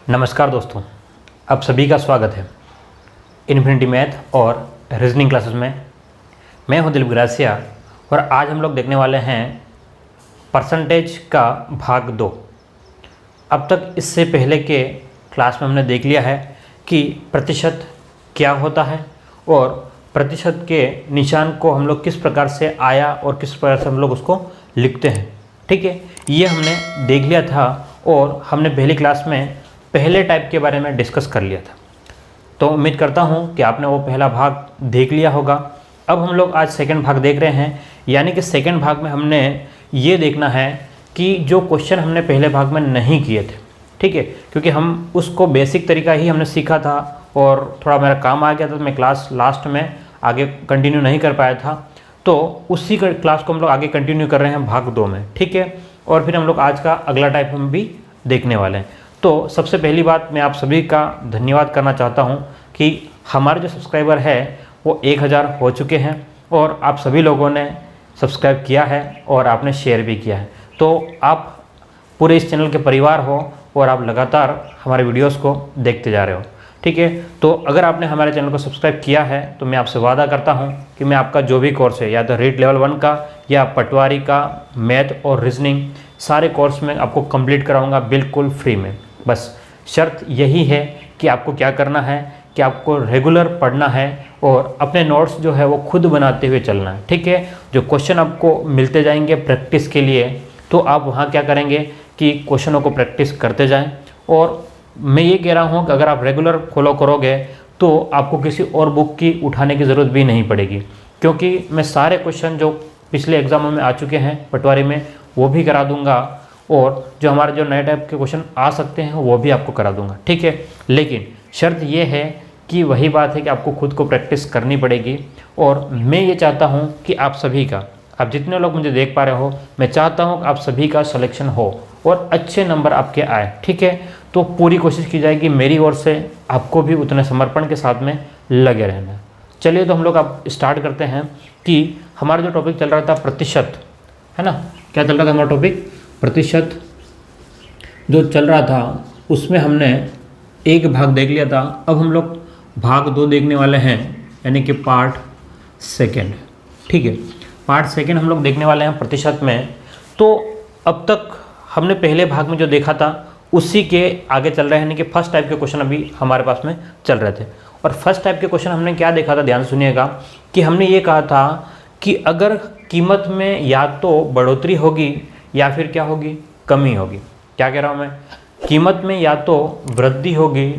नमस्कार दोस्तों, आप सभी का स्वागत है इन्फिनिटी मैथ और रीजनिंग क्लासेस में। मैं हूं दिलीप ग्रासिया और आज हम लोग देखने वाले हैं परसेंटेज का भाग 2। अब तक इससे पहले के क्लास में हमने देख लिया है कि प्रतिशत क्या होता है और प्रतिशत के निशान को हम लोग किस प्रकार से आया और किस प्रकार से हम लोग उसको लिखते हैं। ठीक है, ये हमने देख लिया था और हमने पहली क्लास में पहले टाइप के बारे में डिस्कस कर लिया था। तो उम्मीद करता हूँ कि आपने वो पहला भाग देख लिया होगा। अब हम लोग आज सेकंड भाग देख रहे हैं, यानी कि सेकंड भाग में हमने ये देखना है कि जो क्वेश्चन हमने पहले भाग में नहीं किए थे, ठीक है, क्योंकि हम उसको बेसिक तरीका ही हमने सीखा था और थोड़ा मेरा काम आ गया था तो मैं क्लास लास्ट में आगे कंटिन्यू नहीं कर पाया था। तो उसी क्लास को हम लोग आगे कंटिन्यू कर रहे हैं भाग 2 में, ठीक है। और फिर हम लोग आज का अगला टाइप हम भी देखने वाले हैं। तो सबसे पहली बात मैं आप सभी का धन्यवाद करना चाहता हूं कि हमारे जो सब्सक्राइबर है वो 1000 हो चुके हैं और आप सभी लोगों ने सब्सक्राइब किया है और आपने शेयर भी किया है। तो आप पूरे इस चैनल के परिवार हो और आप लगातार हमारे वीडियोस को देखते जा रहे हो, ठीक है। तो अगर आपने हमारे चैनल को सब्सक्राइब किया है तो मैं आपसे वादा करता हूं कि मैं आपका जो भी कोर्स है, या तो रीट लेवल 1 का या पटवारी का, मैथ और रीजनिंग, सारे कोर्स में आपको कंप्लीट कराऊंगा बिल्कुल फ्री में। बस शर्त यही है कि आपको क्या करना है कि आपको रेगुलर पढ़ना है और अपने नोट्स जो है वो खुद बनाते हुए चलना है, ठीक है। जो क्वेश्चन आपको मिलते जाएंगे प्रैक्टिस के लिए, तो आप वहाँ क्या करेंगे कि क्वेश्चनों को प्रैक्टिस करते जाएं। और मैं ये कह रहा हूँ कि अगर आप रेगुलर फॉलो करोगे तो आपको किसी और बुक की उठाने की ज़रूरत भी नहीं पड़ेगी, क्योंकि मैं सारे क्वेश्चन जो पिछले एग्जामों में आ चुके हैं पटवारी में वो भी करा दूंगा और जो हमारे जो नए टाइप के क्वेश्चन आ सकते हैं वो भी आपको करा दूंगा, ठीक है। लेकिन शर्त ये है कि वही बात है कि आपको खुद को प्रैक्टिस करनी पड़ेगी। और मैं ये चाहता हूँ कि आप सभी का, आप जितने लोग मुझे देख पा रहे हो, मैं चाहता हूँ कि आप सभी का सिलेक्शन हो और अच्छे नंबर आपके आए, ठीक है। तो पूरी कोशिश की जाएगी मेरी ओर से, आपको भी उतने समर्पण के साथ में लगे रहना। चलिए तो हम लोग अब स्टार्ट करते हैं कि हमारा जो टॉपिक चल रहा था प्रतिशत, है ना, क्या चल रहा था हमारा टॉपिक? प्रतिशत जो चल रहा था उसमें हमने एक भाग देख लिया था। अब हम लोग भाग 2 देखने वाले हैं, यानी कि पार्ट सेकंड, ठीक है। पार्ट सेकंड हम लोग देखने वाले हैं प्रतिशत में। तो अब तक हमने पहले भाग में जो देखा था उसी के आगे चल रहे हैं, यानी कि फर्स्ट टाइप के क्वेश्चन अभी हमारे पास में चल रहे थे। और फर्स्ट टाइप के क्वेश्चन हमने क्या देखा था, ध्यान से सुनिएगा, कि हमने ये कहा था कि अगर कीमत में या तो बढ़ोतरी होगी या फिर क्या होगी, कमी होगी। क्या कह रहा हूँ मैं? कीमत में या तो वृद्धि होगी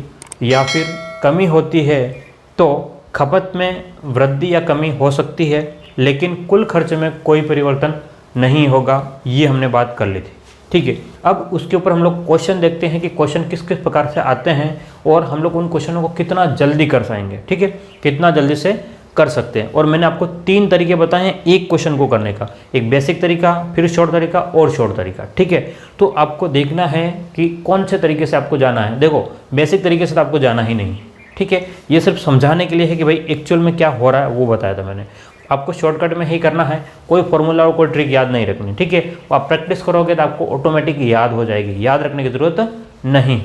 या फिर कमी होती है, तो खपत में वृद्धि या कमी हो सकती है लेकिन कुल खर्च में कोई परिवर्तन नहीं होगा। ये हमने बात कर ली थी, ठीक है। अब उसके ऊपर हम लोग क्वेश्चन देखते हैं कि क्वेश्चन किस किस प्रकार से आते हैं और हम लोग उन क्वेश्चनों को कितना जल्दी कर पाएंगे, ठीक है, कितना जल्दी से कर सकते हैं। और मैंने आपको 3 तरीके बताए हैं एक क्वेश्चन को करने का, एक बेसिक तरीका, फिर शॉर्ट तरीका और शॉर्ट तरीका, ठीक है। तो आपको देखना है कि कौन से तरीके से आपको जाना है। देखो, बेसिक तरीके से तो आपको जाना ही नहीं, ठीक है। ये सिर्फ समझाने के लिए है कि भाई एक्चुअल में क्या हो रहा है वो बताया था मैंने। आपको शॉर्टकट में ही करना है, कोई फॉर्मूला और कोई ट्रिक याद नहीं रखनी, ठीक है। आप प्रैक्टिस करोगे तो आपको ऑटोमेटिक याद हो जाएगी, याद रखने की ज़रूरत नहीं।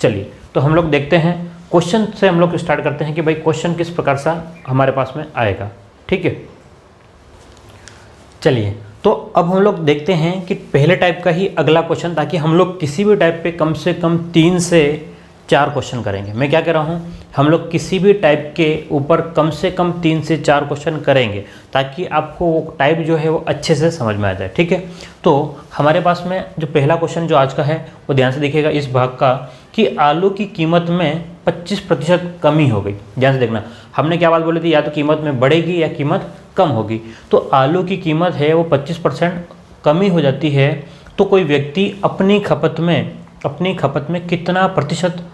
चलिए तो हम लोग देखते हैं, क्वेश्चन से हम लोग स्टार्ट करते हैं कि भाई क्वेश्चन किस प्रकार से हमारे पास में आएगा, ठीक है। चलिए तो अब हम लोग देखते हैं कि पहले टाइप का ही अगला क्वेश्चन, ताकि हम लोग किसी भी टाइप पे कम से कम 3 से 4 क्वेश्चन करेंगे। मैं क्या कह रहा हूँ, हम लोग किसी भी टाइप के ऊपर कम से कम 3 से 4 क्वेश्चन करेंगे ताकि आपको वो टाइप जो है वो अच्छे से समझ में आ जाए, ठीक है। तो हमारे पास में जो पहला क्वेश्चन जो आज का है वो ध्यान से देखिएगा इस भाग का, कि आलू की कीमत में 25% कमी हो गई। ध्यान से देखना, हमने क्या बात बोली थी, या तो कीमत में बढ़ेगी या कीमत कम होगी। तो आलू की कीमत है वो 25% कमी हो जाती है, तो कोई व्यक्ति अपनी खपत में कितना प्रतिशत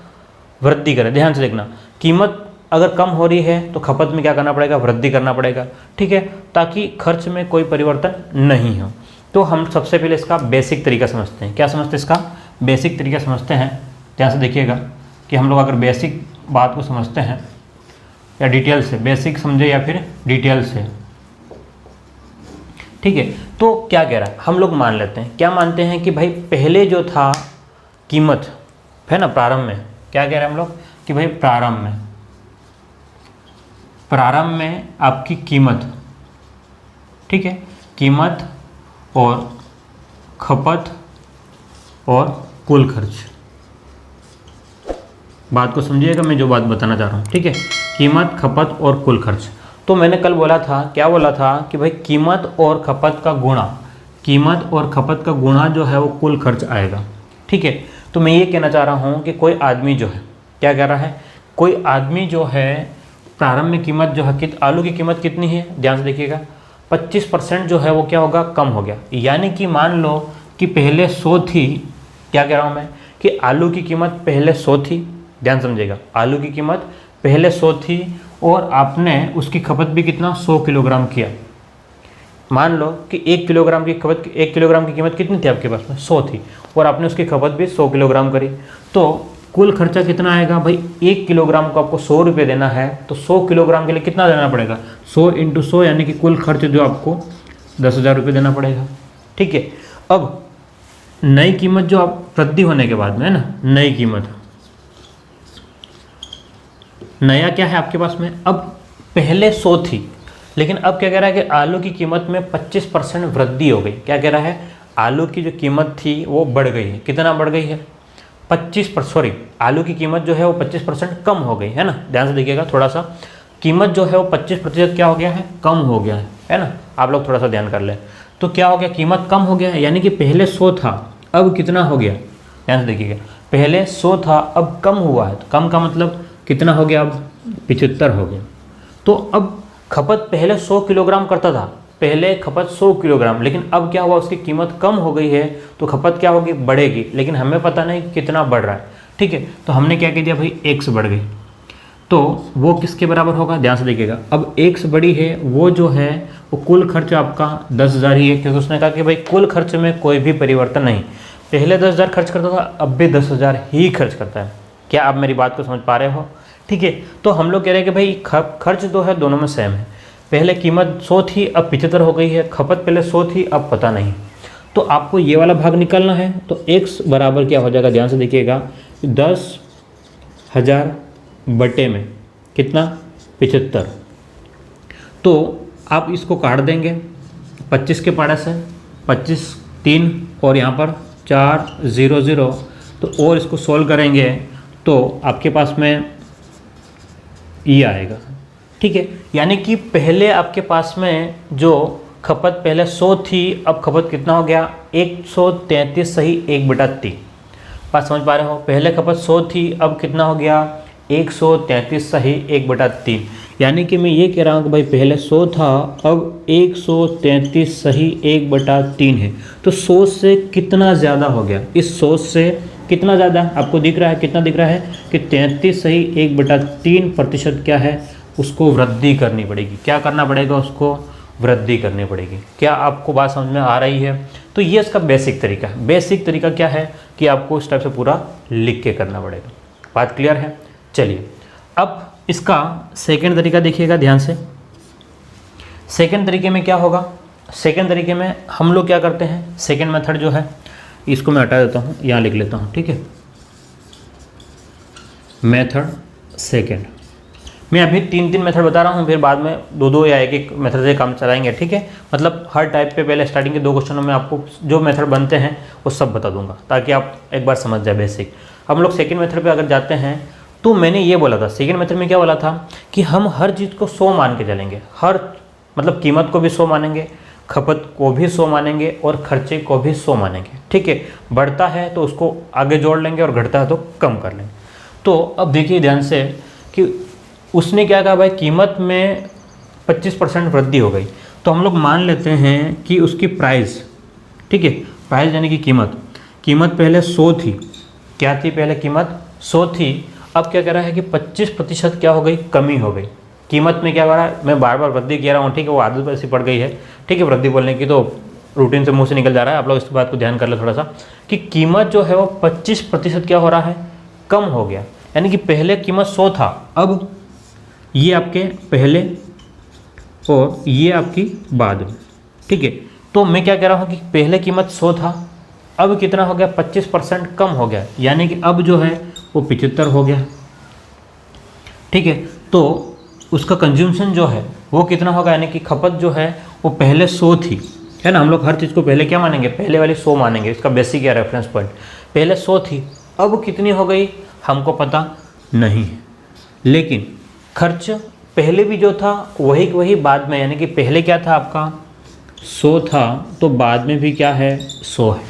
वृद्धि करे। ध्यान से देखना, कीमत अगर कम हो रही है तो खपत में क्या करना पड़ेगा, वृद्धि करना पड़ेगा, ठीक है, ताकि खर्च में कोई परिवर्तन नहीं हो। तो हम सबसे पहले इसका बेसिक तरीका समझते हैं। क्या समझते हैं? इसका बेसिक तरीका समझते हैं। ध्यान से देखिएगा कि हम लोग अगर बेसिक बात को समझते हैं या डिटेल से, बेसिक समझे या फिर डिटेल से, ठीक है। तो क्या कह रहा है, हम लोग मान लेते हैं, क्या मानते हैं कि भाई पहले जो था कीमत है ना, प्रारंभ में क्या कह रहे हैं हम लोग कि भाई प्रारंभ में आपकी कीमत, ठीक है, कीमत और खपत और कुल खर्च। बात को समझिएगा, मैं जो बात बताना चाह रहा हूँ, ठीक है, कीमत, खपत और कुल खर्च। तो मैंने कल बोला था, क्या बोला था कि भाई कीमत और खपत का गुणा, कीमत और खपत का गुणा जो है वो कुल खर्च आएगा, ठीक है। तो मैं ये कहना चाह रहा हूँ कि कोई आदमी जो है, क्या कह रहा है, कोई आदमी जो है प्रारंभ में कीमत जो है आलू की कीमत कितनी है, ध्यान से देखिएगा, 25% जो है वो क्या होगा, कम हो गया। यानी कि मान लो कि पहले 100 थी, क्या कह रहा हूँ मैं कि आलू की कीमत पहले 100 थी, ध्यान समझिएगा, आलू की कीमत पहले 100 थी और आपने उसकी खपत भी कितना, 100 किलोग्राम किया। मान लो कि 1 किलोग्राम की खपत, 1 किलोग्राम की कीमत कितनी थी आपके पास में, 100 थी, और आपने उसकी खपत भी 100 किलोग्राम करी। तो कुल खर्चा कितना आएगा भाई, 1 किलोग्राम को आपको 100 रुपये देना है, तो 100 किलोग्राम के लिए कितना देना पड़ेगा, 100 × 100, यानी कि कुल खर्च जो आपको 10,000 रुपये देना पड़ेगा, ठीक है। अब नई कीमत जो आप वृद्धि होने के बाद में है ना, नई कीमत, नया क्या है आपके पास में, अब पहले 100 थी, लेकिन अब क्या कह रहा है कि आलू की कीमत में 25% वृद्धि हो गई। क्या कह रहा है, आलू की जो कीमत थी वो बढ़ गई है, कितना बढ़ गई है, 25%, आलू की कीमत जो है वो 25% कम हो गई है ना, ध्यान से देखिएगा थोड़ा सा, कीमत जो है वो 25% क्या हो गया है, कम हो गया है ना। आप लोग थोड़ा सा ध्यान कर लें, तो क्या हो गया, कीमत कम हो गया है, यानी कि पहले 100 था, अब कितना हो गया, ध्यान से देखिएगा, पहले 100 था अब कम हुआ है, तो कम का मतलब कितना हो गया, अब 75 हो गया। तो अब खपत पहले 100 किलोग्राम करता था, पहले खपत 100 किलोग्राम, लेकिन अब क्या हुआ, उसकी कीमत कम हो गई है, तो खपत क्या होगी, बढ़ेगी, लेकिन हमें पता नहीं कितना बढ़ रहा है, ठीक है। तो हमने क्या कह दिया भाई, 1 से बढ़ गई, तो वो किसके बराबर होगा, ध्यान से देखिएगा, अब 1 से बड़ी है, वो जो है वो कुल खर्च आपका 10,000 ही है, क्योंकि उसने कहा कि भाई कुल खर्च में कोई भी परिवर्तन नहीं, पहले 10,000 खर्च करता था, अब भी 10,000 ही खर्च करता है। क्या आप मेरी बात को समझ पा रहे हो, ठीक है। तो हम लोग कह रहे हैं कि भाई खर्च तो है दोनों में सेम है, पहले कीमत 100 थी अब 75 हो गई है, खपत पहले 100 थी अब पता नहीं, तो आपको ये वाला भाग निकालना है। तो x बराबर क्या हो जाएगा, ध्यान से देखिएगा, 10,000 बटे में कितना, 75। तो आप इसको काट देंगे 25 के पाड़े से, 25 3 और यहाँ पर 4 0 0, तो और इसको सोल्व करेंगे तो आपके पास में ये आएगा, ठीक है। यानी कि पहले आपके पास में जो खपत पहले 100 थी, अब खपत कितना हो गया, 133 सही 1/3। बात समझ पा रहे हो, पहले खपत 100 थी, अब कितना हो गया, 133 सही 1/3। यानी कि मैं ये कह रहा हूँ कि भाई पहले 100 था, अब 133 सही 1/3 है, तो 100 से कितना ज़्यादा हो गया, इस 100 से कितना ज़्यादा आपको दिख रहा है, कितना दिख रहा है कि 33 सही 1/3% क्या है, उसको वृद्धि करनी पड़ेगी। क्या करना पड़ेगा, उसको वृद्धि करनी पड़ेगी। क्या आपको बात समझ में आ रही है? तो ये इसका बेसिक तरीका है। बेसिक तरीका क्या है कि आपको इस टाइप से पूरा लिख के करना पड़ेगा। बात क्लियर है? चलिए अब इसका सेकंड तरीका देखिएगा ध्यान से। सेकंड तरीके में क्या होगा, सेकंड तरीके में हम लोग क्या करते हैं, सेकंड मेथड जो है इसको मैं हटा देता हूँ, यहाँ लिख लेता हूँ, ठीक है। मेथड सेकंड, मैं अभी 3 मेथड बता रहा हूँ, फिर बाद में 2 या 1 मेथड से काम चलाएंगे, ठीक है। मतलब हर टाइप पे पहले स्टार्टिंग के 2 क्वेश्चनों में आपको जो मेथड बनते हैं वो सब बता दूंगा, ताकि आप एक बार समझ जाए बेसिक। हम लोग सेकंड मेथड पे अगर जाते हैं तो मैंने ये बोला था, सेकंड मेथड में क्या बोला था कि हम हर चीज़ को 100 मान के चलेंगे। हर मतलब कीमत को भी 100 मानेंगे, खपत को भी 100 मानेंगे और खर्चे को भी 100 मानेंगे, ठीक है। बढ़ता है तो उसको आगे जोड़ लेंगे और घटता है तो कम कर लेंगे। तो अब देखिए ध्यान से कि उसने क्या कहा, भाई कीमत में 25% वृद्धि हो गई, तो हम लोग मान लेते हैं कि उसकी प्राइस, ठीक है, प्राइस यानी कि कीमत पहले 100 थी। क्या थी पहले कीमत? 100 थी। अब क्या कह रहा है कि 25% क्या हो गई, कमी हो गई। कीमत में क्या कर रहा है, मैं बार बार वृद्धि कह रहा हूँ, ठीक है, वो आदत ऐसी पड़ गई है, ठीक है, वृद्धि बोलने की, तो रूटीन से मुंह से निकल जा रहा है। आप लोग इस बात को ध्यान कर ले थोड़ा सा कि कीमत जो है वो 25% क्या हो रहा है, कम हो गया। यानी कि पहले कीमत 100 था, अब ये आपके पहले और ये आपकी बाद में, ठीक है। तो मैं क्या कह रहा हूँ कि पहले कीमत 100 था, अब कितना हो गया, 25% कम हो गया, यानी कि अब जो है वो 75 हो गया। ठीक है, तो उसका कंज्यूमशन जो है वो कितना होगा, यानी कि खपत जो है वो पहले 100 थी, है ना। हम लोग हर चीज़ को पहले क्या मानेंगे, पहले वाली 100 मानेंगे, इसका बेसिक या रेफरेंस पॉइंट। पहले 100 थी, अब कितनी हो गई हमको पता नहीं है, लेकिन खर्च पहले भी जो था वही बाद में, यानी कि पहले क्या था आपका 100 था, तो बाद में भी क्या है 100 है।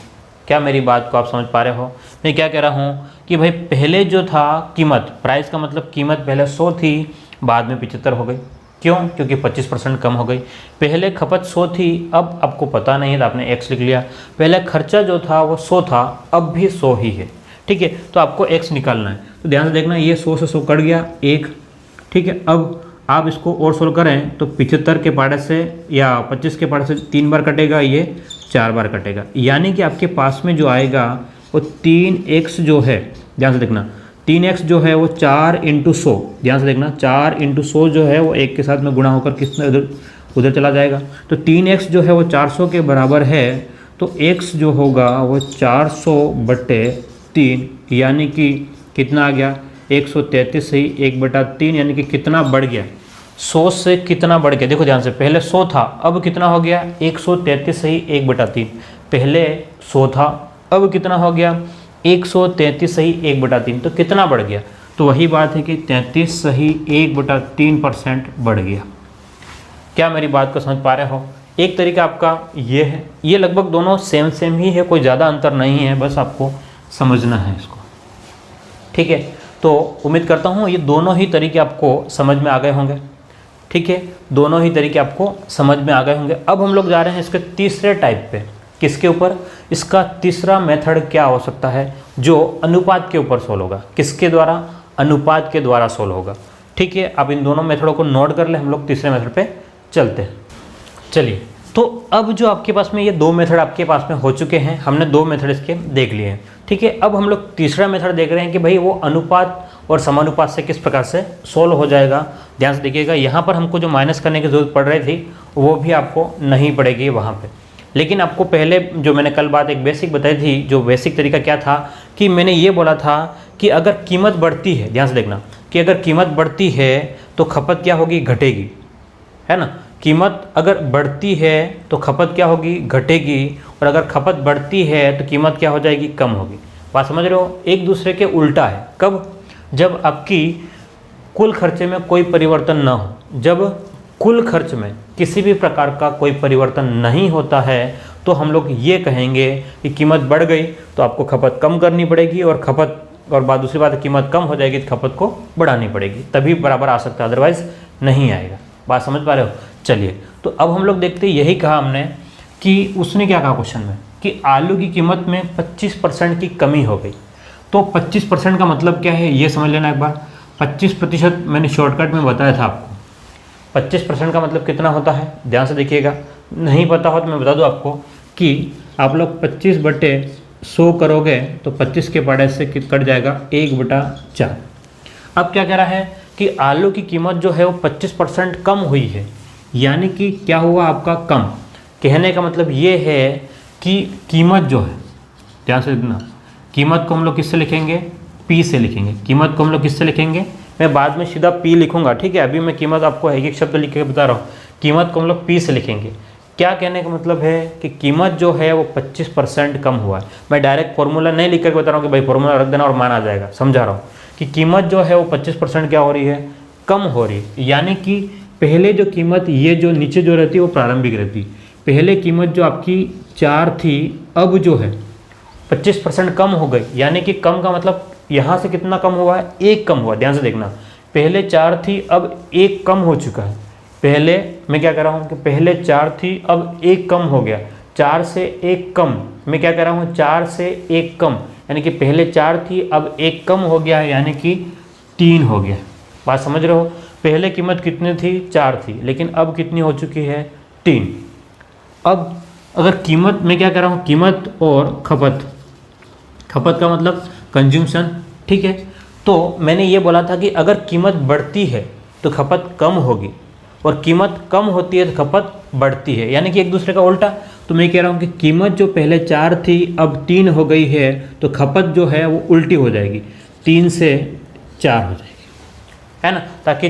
क्या मेरी बात को आप समझ पा रहे हो? मैं क्या कह रहा हूँ कि भाई पहले जो था कीमत, प्राइस का मतलब कीमत पहले 100 थी, बाद में 75 हो गई। क्यों? क्योंकि 25% कम हो गई। पहले खपत 100 थी, अब आपको पता नहीं है तो आपने x लिख लिया। पहले खर्चा जो था वो 100 था, अब भी 100 ही है। ठीक है, तो आपको x निकालना है, तो ध्यान से देखना, ये 100 से 100 कट गया 1। ठीक है, अब आप इसको और सोल्व करें तो 75 के पाड़े से या 25 के पाड़े से 3 बार कटेगा, ये 4 बार कटेगा, यानी कि आपके पास में जो आएगा वो 3x जो है, ध्यान से देखना, 3x जो है वो 4 × 100, ध्यान से देखना, 4 × 100 जो है वो 1 के साथ में गुणा होकर किसमें उधर चला जाएगा। तो 3x जो है वो 400 के बराबर है, तो x जो होगा वो 400/3, यानी कि कितना आ गया 133 सही 1/3, यानी कि कितना बढ़ गया 100 से कितना बढ़ गया। देखो ध्यान से, पहले 100 था, अब कितना हो गया 133 सही 1/3। पहले 100 था, अब कितना हो गया 133 सही 1/3, तो कितना बढ़ गया? तो वही बात है कि 33 सही 1/3% बढ़ गया। क्या मेरी बात को समझ पा रहे हो? एक तरीका आपका ये है, ये लगभग दोनों सेम ही है, कोई ज़्यादा अंतर नहीं है, बस आपको समझना है इसको। ठीक है, तो उम्मीद करता हूँ ये दोनों ही तरीके आपको समझ में आ गए होंगे। ठीक है, दोनों ही तरीके आपको समझ में आ गए होंगे। अब हम लोग जा रहे हैं इसके तीसरे टाइप पे। किसके ऊपर? इसका तीसरा मेथड क्या हो सकता है जो अनुपात के ऊपर सोल्व होगा। किसके द्वारा? अनुपात के द्वारा सोल्व होगा। ठीक है, आप इन दोनों मेथडों को नोट कर ले, हम लोग तीसरे मेथड पे चलते हैं। चलिए, तो अब जो आपके पास में ये 2 मेथड आपके पास में हो चुके हैं, हमने 2 मेथड इसके देख लिए हैं। ठीक है, अब हम लोग तीसरा मेथड देख रहे हैं कि भाई वो अनुपात और समानुपात से किस प्रकार से सोल्व हो जाएगा। ध्यान से देखिएगा, यहाँ पर हमको जो माइनस करने की ज़रूरत पड़ रही थी वो भी आपको नहीं पड़ेगी वहाँ पे। लेकिन आपको पहले जो मैंने कल बात एक बेसिक बताई थी, जो बेसिक तरीका क्या था कि मैंने ये बोला था कि अगर कीमत बढ़ती है, ध्यान से देखना, कि अगर कीमत बढ़ती है तो खपत क्या होगी? घटेगी, है ना। कीमत अगर बढ़ती है तो खपत क्या होगी? घटेगी, और अगर खपत बढ़ती है तो कीमत क्या हो जाएगी? कम होगी। बात समझ रहे हो? एक दूसरे के उल्टा है। कब? जब आपकी कुल खर्चे में कोई परिवर्तन ना हो। जब कुल खर्च में किसी भी प्रकार का कोई परिवर्तन नहीं होता है तो हम लोग ये कहेंगे कि कीमत बढ़ गई तो आपको खपत कम करनी पड़ेगी, और बात दूसरी बात है, कीमत कम हो जाएगी तो खपत को बढ़ानी पड़ेगी, तभी बराबर आ सकता है, अदरवाइज नहीं आएगा। बात समझ पा रहे हो? चलिए, तो अब हम लोग देखते हैं, यही कहा हमने कि उसने क्या कहा क्वेश्चन में कि आलू की कीमत में 25% की कमी हो गई। तो 25% का मतलब क्या है ये समझ लेना एक बार। 25% मैंने शॉर्टकट में बताया था आपको। 25% का मतलब कितना होता है? ध्यान से देखिएगा, नहीं पता हो तो मैं बता दूं आपको कि आप लोग 25/100 करोगे तो 25 के पाड़े से कट जाएगा 1/4। अब क्या कह रहा है कि आलू की कीमत जो है वो 25% कम हुई है, यानी कि क्या हुआ आपका? कम। कहने का मतलब ये है कि कीमत जो है, ध्यान से देखना, कीमत को हम लोग किससे लिखेंगे? P से लिखेंगे। कीमत को हम लोग किससे लिखेंगे? मैं बाद में सीधा P लिखूंगा, ठीक है। अभी मैं कीमत आपको एक शब्द लिख के बता रहा हूँ। कीमत को हम लोग P से लिखेंगे। क्या कहने का मतलब है कि कीमत जो है वो 25% कम हुआ है। मैं डायरेक्ट फॉर्मूला नहीं लिख कर बता रहा हूँ कि भाई फॉर्मूला रख देना और मान आ जाएगा, समझा रहा हूँ कि कीमत जो है वो 25% क्या हो रही है? कम हो रही है। यानी कि पहले जो कीमत, ये जो नीचे जो रहती है वो प्रारंभिक रहती। पहले कीमत जो आपकी 4 थी, अब जो है 25% कम हो गई, यानी कि कम का मतलब यहाँ से कितना कम हुआ है? 1 कम हुआ। ध्यान से देखना, पहले 4 थी, अब 1 कम हो चुका है। पहले मैं क्या कह रहा हूँ कि पहले 4 थी, अब 1 कम हो गया। 4 से 1 कम, मैं क्या कह रहा हूँ? 4 से 1 कम, यानी कि पहले 4 थी, अब 1 कम हो गया, यानी कि 3 हो गया। बात समझ रहे हो? पहले कीमत कितनी थी? 4 थी, लेकिन अब कितनी हो चुकी है? 3। अब अगर कीमत, मैं क्या कह रहा हूँ, कीमत और खपत, खपत का मतलब कंज्यूमशन, ठीक है। तो मैंने ये बोला था कि अगर कीमत बढ़ती है तो खपत कम होगी, और कीमत कम होती है तो खपत बढ़ती है, यानी कि एक दूसरे का उल्टा। तो मैं कह रहा हूँ कि कीमत जो पहले 4 थी अब 3 हो गई है, तो खपत जो है वो उल्टी हो जाएगी, 3 से 4 हो जाएगी, है ना, ताकि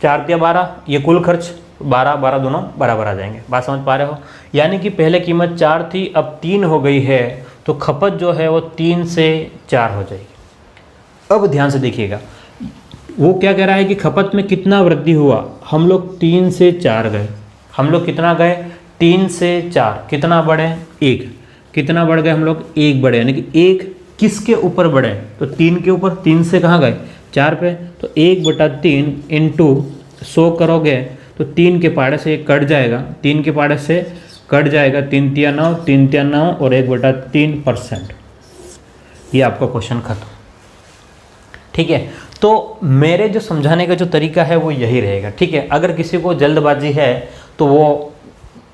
4 या 12 ये कुल खर्च 12 दोनों बराबर आ जाएंगे। बात समझ पा रहे हो? यानी कि पहले कीमत 4 थी अब 3 हो गई है, तो खपत जो है वो 3 से 4 हो जाएगी। अब ध्यान से देखिएगा, वो क्या कह रहा है कि खपत में कितना वृद्धि हुआ, हम लोग 3 से 4 गए, हम लोग कितना गए 3 से 4, कितना बढ़े 1, कितना बढ़ गए हम लोग 1 बढ़े, यानी कि 1 किसके ऊपर बढ़े, तो 3 के ऊपर, 3 से कहाँ गए 4 पे, तो 1/3 इंटू 100 करोगे तो 3 के पाड़े से ये कट जाएगा, 3 के पाड़े से कट जाएगा, 3 तिया 9, 3 तिया 9 और 1/3%। ये आपका क्वेश्चन खत्म। ठीक है, तो मेरे जो समझाने का जो तरीका है वो यही रहेगा। ठीक है, अगर किसी को जल्दबाजी है तो वो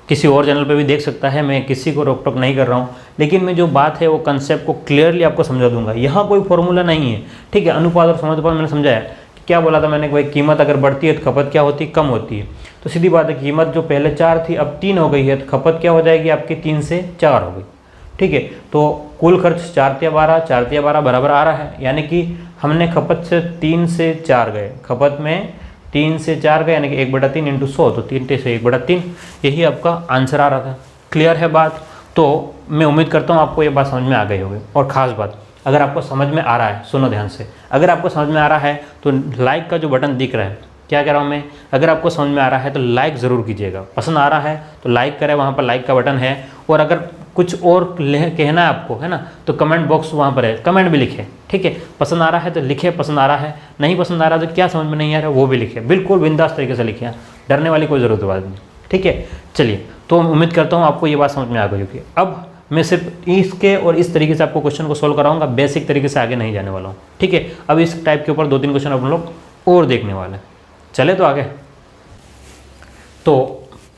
किसी और चैनल पे भी देख सकता है, मैं किसी को रोक टोक नहीं कर रहा हूँ, लेकिन मैं जो बात है वो कंसेप्ट को क्लियरली आपको समझा दूंगा। यहाँ कोई फॉर्मूला नहीं है। ठीक है, अनुपात और समानुपात मैंने समझाया कि क्या बोला था मैंने कि भाई कीमत अगर बढ़ती है तो खपत क्या होती है, कम होती है। तो सीधी बात है, कीमत जो पहले 4 थी अब 3 हो गई है, तो खपत क्या हो जाएगी आपकी 3 से 4 हो गई। ठीक है, तो कुल खर्च 4 या 12 बराबर आ रहा है, यानी कि हमने खपत से 3 से 4 गए, खपत में 3 से 4 गए, यानी कि 1/3 इंटू 100, तो 3 से 1/3, यही आपका आंसर आ रहा था। क्लियर है बात? तो मैं उम्मीद करता हूँ आपको ये बात समझ में आ गई होगी। और ख़ास बात, अगर आपको समझ में आ रहा है, सुनो ध्यान से, अगर आपको समझ में आ रहा है तो लाइक का जो बटन दिख रहा है, क्या कह रहा हूँ मैं, अगर आपको समझ में आ रहा है तो लाइक ज़रूर कीजिएगा। पसंद आ रहा है तो लाइक करें, वहाँ पर लाइक का बटन है। और अगर कुछ और कहना है आपको, है ना, तो कमेंट बॉक्स वहाँ पर है, कमेंट भी लिखें। ठीक है, पसंद आ रहा है तो लिखे, पसंद आ रहा है, नहीं पसंद आ रहा तो क्या समझ में नहीं आ रहा है वो भी लिखे, बिल्कुल बिंदास तरीके से लिखिए, डरने वाली कोई ज़रूरत बात नहीं। ठीक है, चलिए, तो उम्मीद करता हूँ आपको ये बात समझ में आ गई होगी। अब मैं सिर्फ इसके और इस तरीके से आपको क्वेश्चन को सोल्व कराऊंगा, बेसिक तरीके से आगे नहीं जाने वाला हूँ। ठीक है, अब इस टाइप के ऊपर 2-3 क्वेश्चन अपन लोग और देखने वाले हैं। चले तो आगे, तो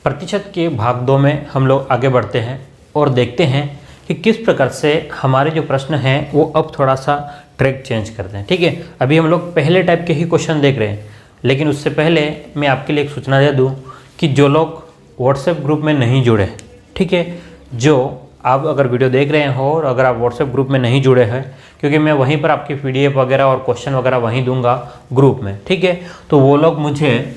प्रतिशत के भाग 2 में हम लोग आगे बढ़ते हैं और देखते हैं कि किस प्रकार से हमारे जो प्रश्न हैं वो अब थोड़ा सा ट्रैक चेंज करते हैं। ठीक है, अभी हम लोग पहले टाइप के ही क्वेश्चन देख रहे हैं, लेकिन उससे पहले मैं आपके लिए एक सूचना दे दूं कि जो लोग व्हाट्सएप ग्रुप में नहीं जुड़े हैं, ठीक है, जो आप अगर वीडियो देख रहे हो और अगर आप व्हाट्सएप ग्रुप में नहीं जुड़े हैं, क्योंकि मैं वहीं पर आपकी PDF वगैरह और क्वेश्चन वगैरह वहीं दूंगा ग्रुप में। ठीक है, तो वो लोग मुझे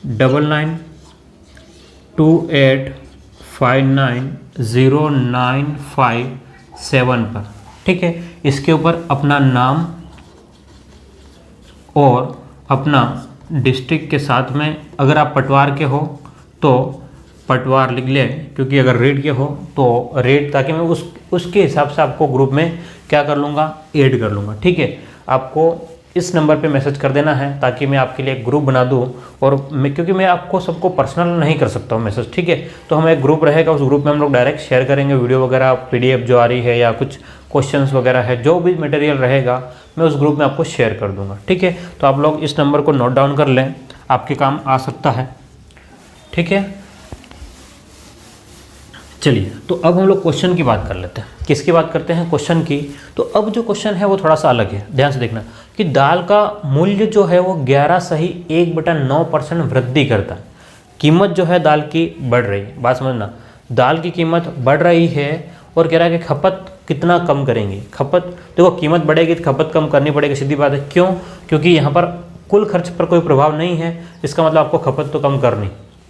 9928590957 पर, ठीक है, इसके ऊपर अपना नाम और अपना डिस्ट्रिक्ट के साथ में, अगर आप पटवार के हो तो पटवार लिख लें, क्योंकि अगर रेड के हो तो रेड, ताकि मैं उसके हिसाब से आपको ग्रुप में क्या कर लूँगा, ऐड कर लूँगा। ठीक है, आपको इस नंबर पे मैसेज कर देना है ताकि मैं आपके लिए एक ग्रुप बना दूं, और क्योंकि मैं आपको सबको पर्सनल नहीं कर सकता हूं मैसेज। ठीक है, तो हमें एक ग्रुप रहेगा, उस ग्रुप में हम लोग डायरेक्ट शेयर करेंगे वीडियो वगैरह, PDF जो आ रही है या कुछ क्वेश्चंस वगैरह है, जो भी मटेरियल रहेगा मैं उस ग्रुप में आपको शेयर कर दूँगा। ठीक है, तो आप लोग इस नंबर को नोट डाउन कर लें, आपके काम आ सकता है। ठीक है, चलिए, तो अब हम लोग क्वेश्चन की बात कर लेते हैं। किसकी बात करते हैं, क्वेश्चन की। तो अब जो क्वेश्चन है वो थोड़ा सा अलग है, ध्यान से देखना कि दाल का मूल्य जो है वो 11 सही 1/9% वृद्धि करता है। कीमत जो है दाल की बढ़ रही है, बात समझना, दाल की कीमत बढ़ रही है और कह रहा है कि खपत कितना कम करेंगे। खपत देखो, कीमत बढ़ेगी तो खपत कम करनी पड़ेगी, सीधी बात है। क्यों? क्योंकि यहाँ पर कुल खर्च पर कोई प्रभाव नहीं है, इसका मतलब आपको खपत तो कम करनी।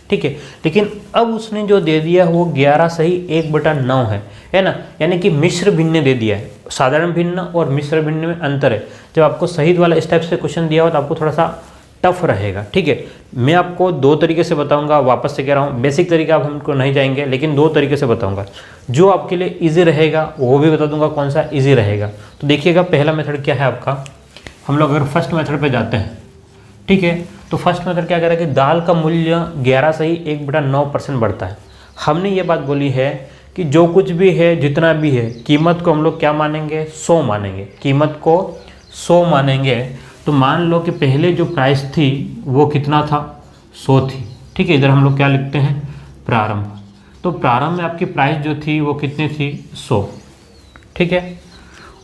ठीक है, लेकिन अब उसने जो दे दिया वो 11 सही 1/9 है ना, यानी कि मिश्र भिन्न दे दिया है। साधारण भिन्न और मिश्र भिन्न में अंतर है। जब आपको सही वाला इस टाइप से क्वेश्चन दिया हो तो आपको थोड़ा सा टफ रहेगा। ठीक है, मैं आपको 2 तरीके से बताऊंगा, वापस से कह रहा हूँ, बेसिक तरीका आप हमको नहीं जाएंगे, लेकिन 2 तरीके से बताऊंगा। जो आपके लिए ईजी रहेगा वो भी बता दूंगा कौन सा ईजी रहेगा। तो देखिएगा, पहला मेथड क्या है आपका, हम लोग अगर फर्स्ट मेथड पर जाते हैं, ठीक है, तो फर्स्ट मेथड क्या कह रहा है कि दाल का मूल्य 11 सही 1/9% बढ़ता है। हमने ये बात बोली है कि जो कुछ भी है, जितना भी है, कीमत को हम लोग क्या मानेंगे, 100 मानेंगे, कीमत को 100 मानेंगे। तो मान लो कि पहले जो प्राइस थी वो कितना था, 100 थी। ठीक है, इधर हम लोग क्या लिखते हैं, प्रारंभ। तो प्रारंभ में आपकी प्राइस जो थी वो कितनी थी, 100। ठीक है,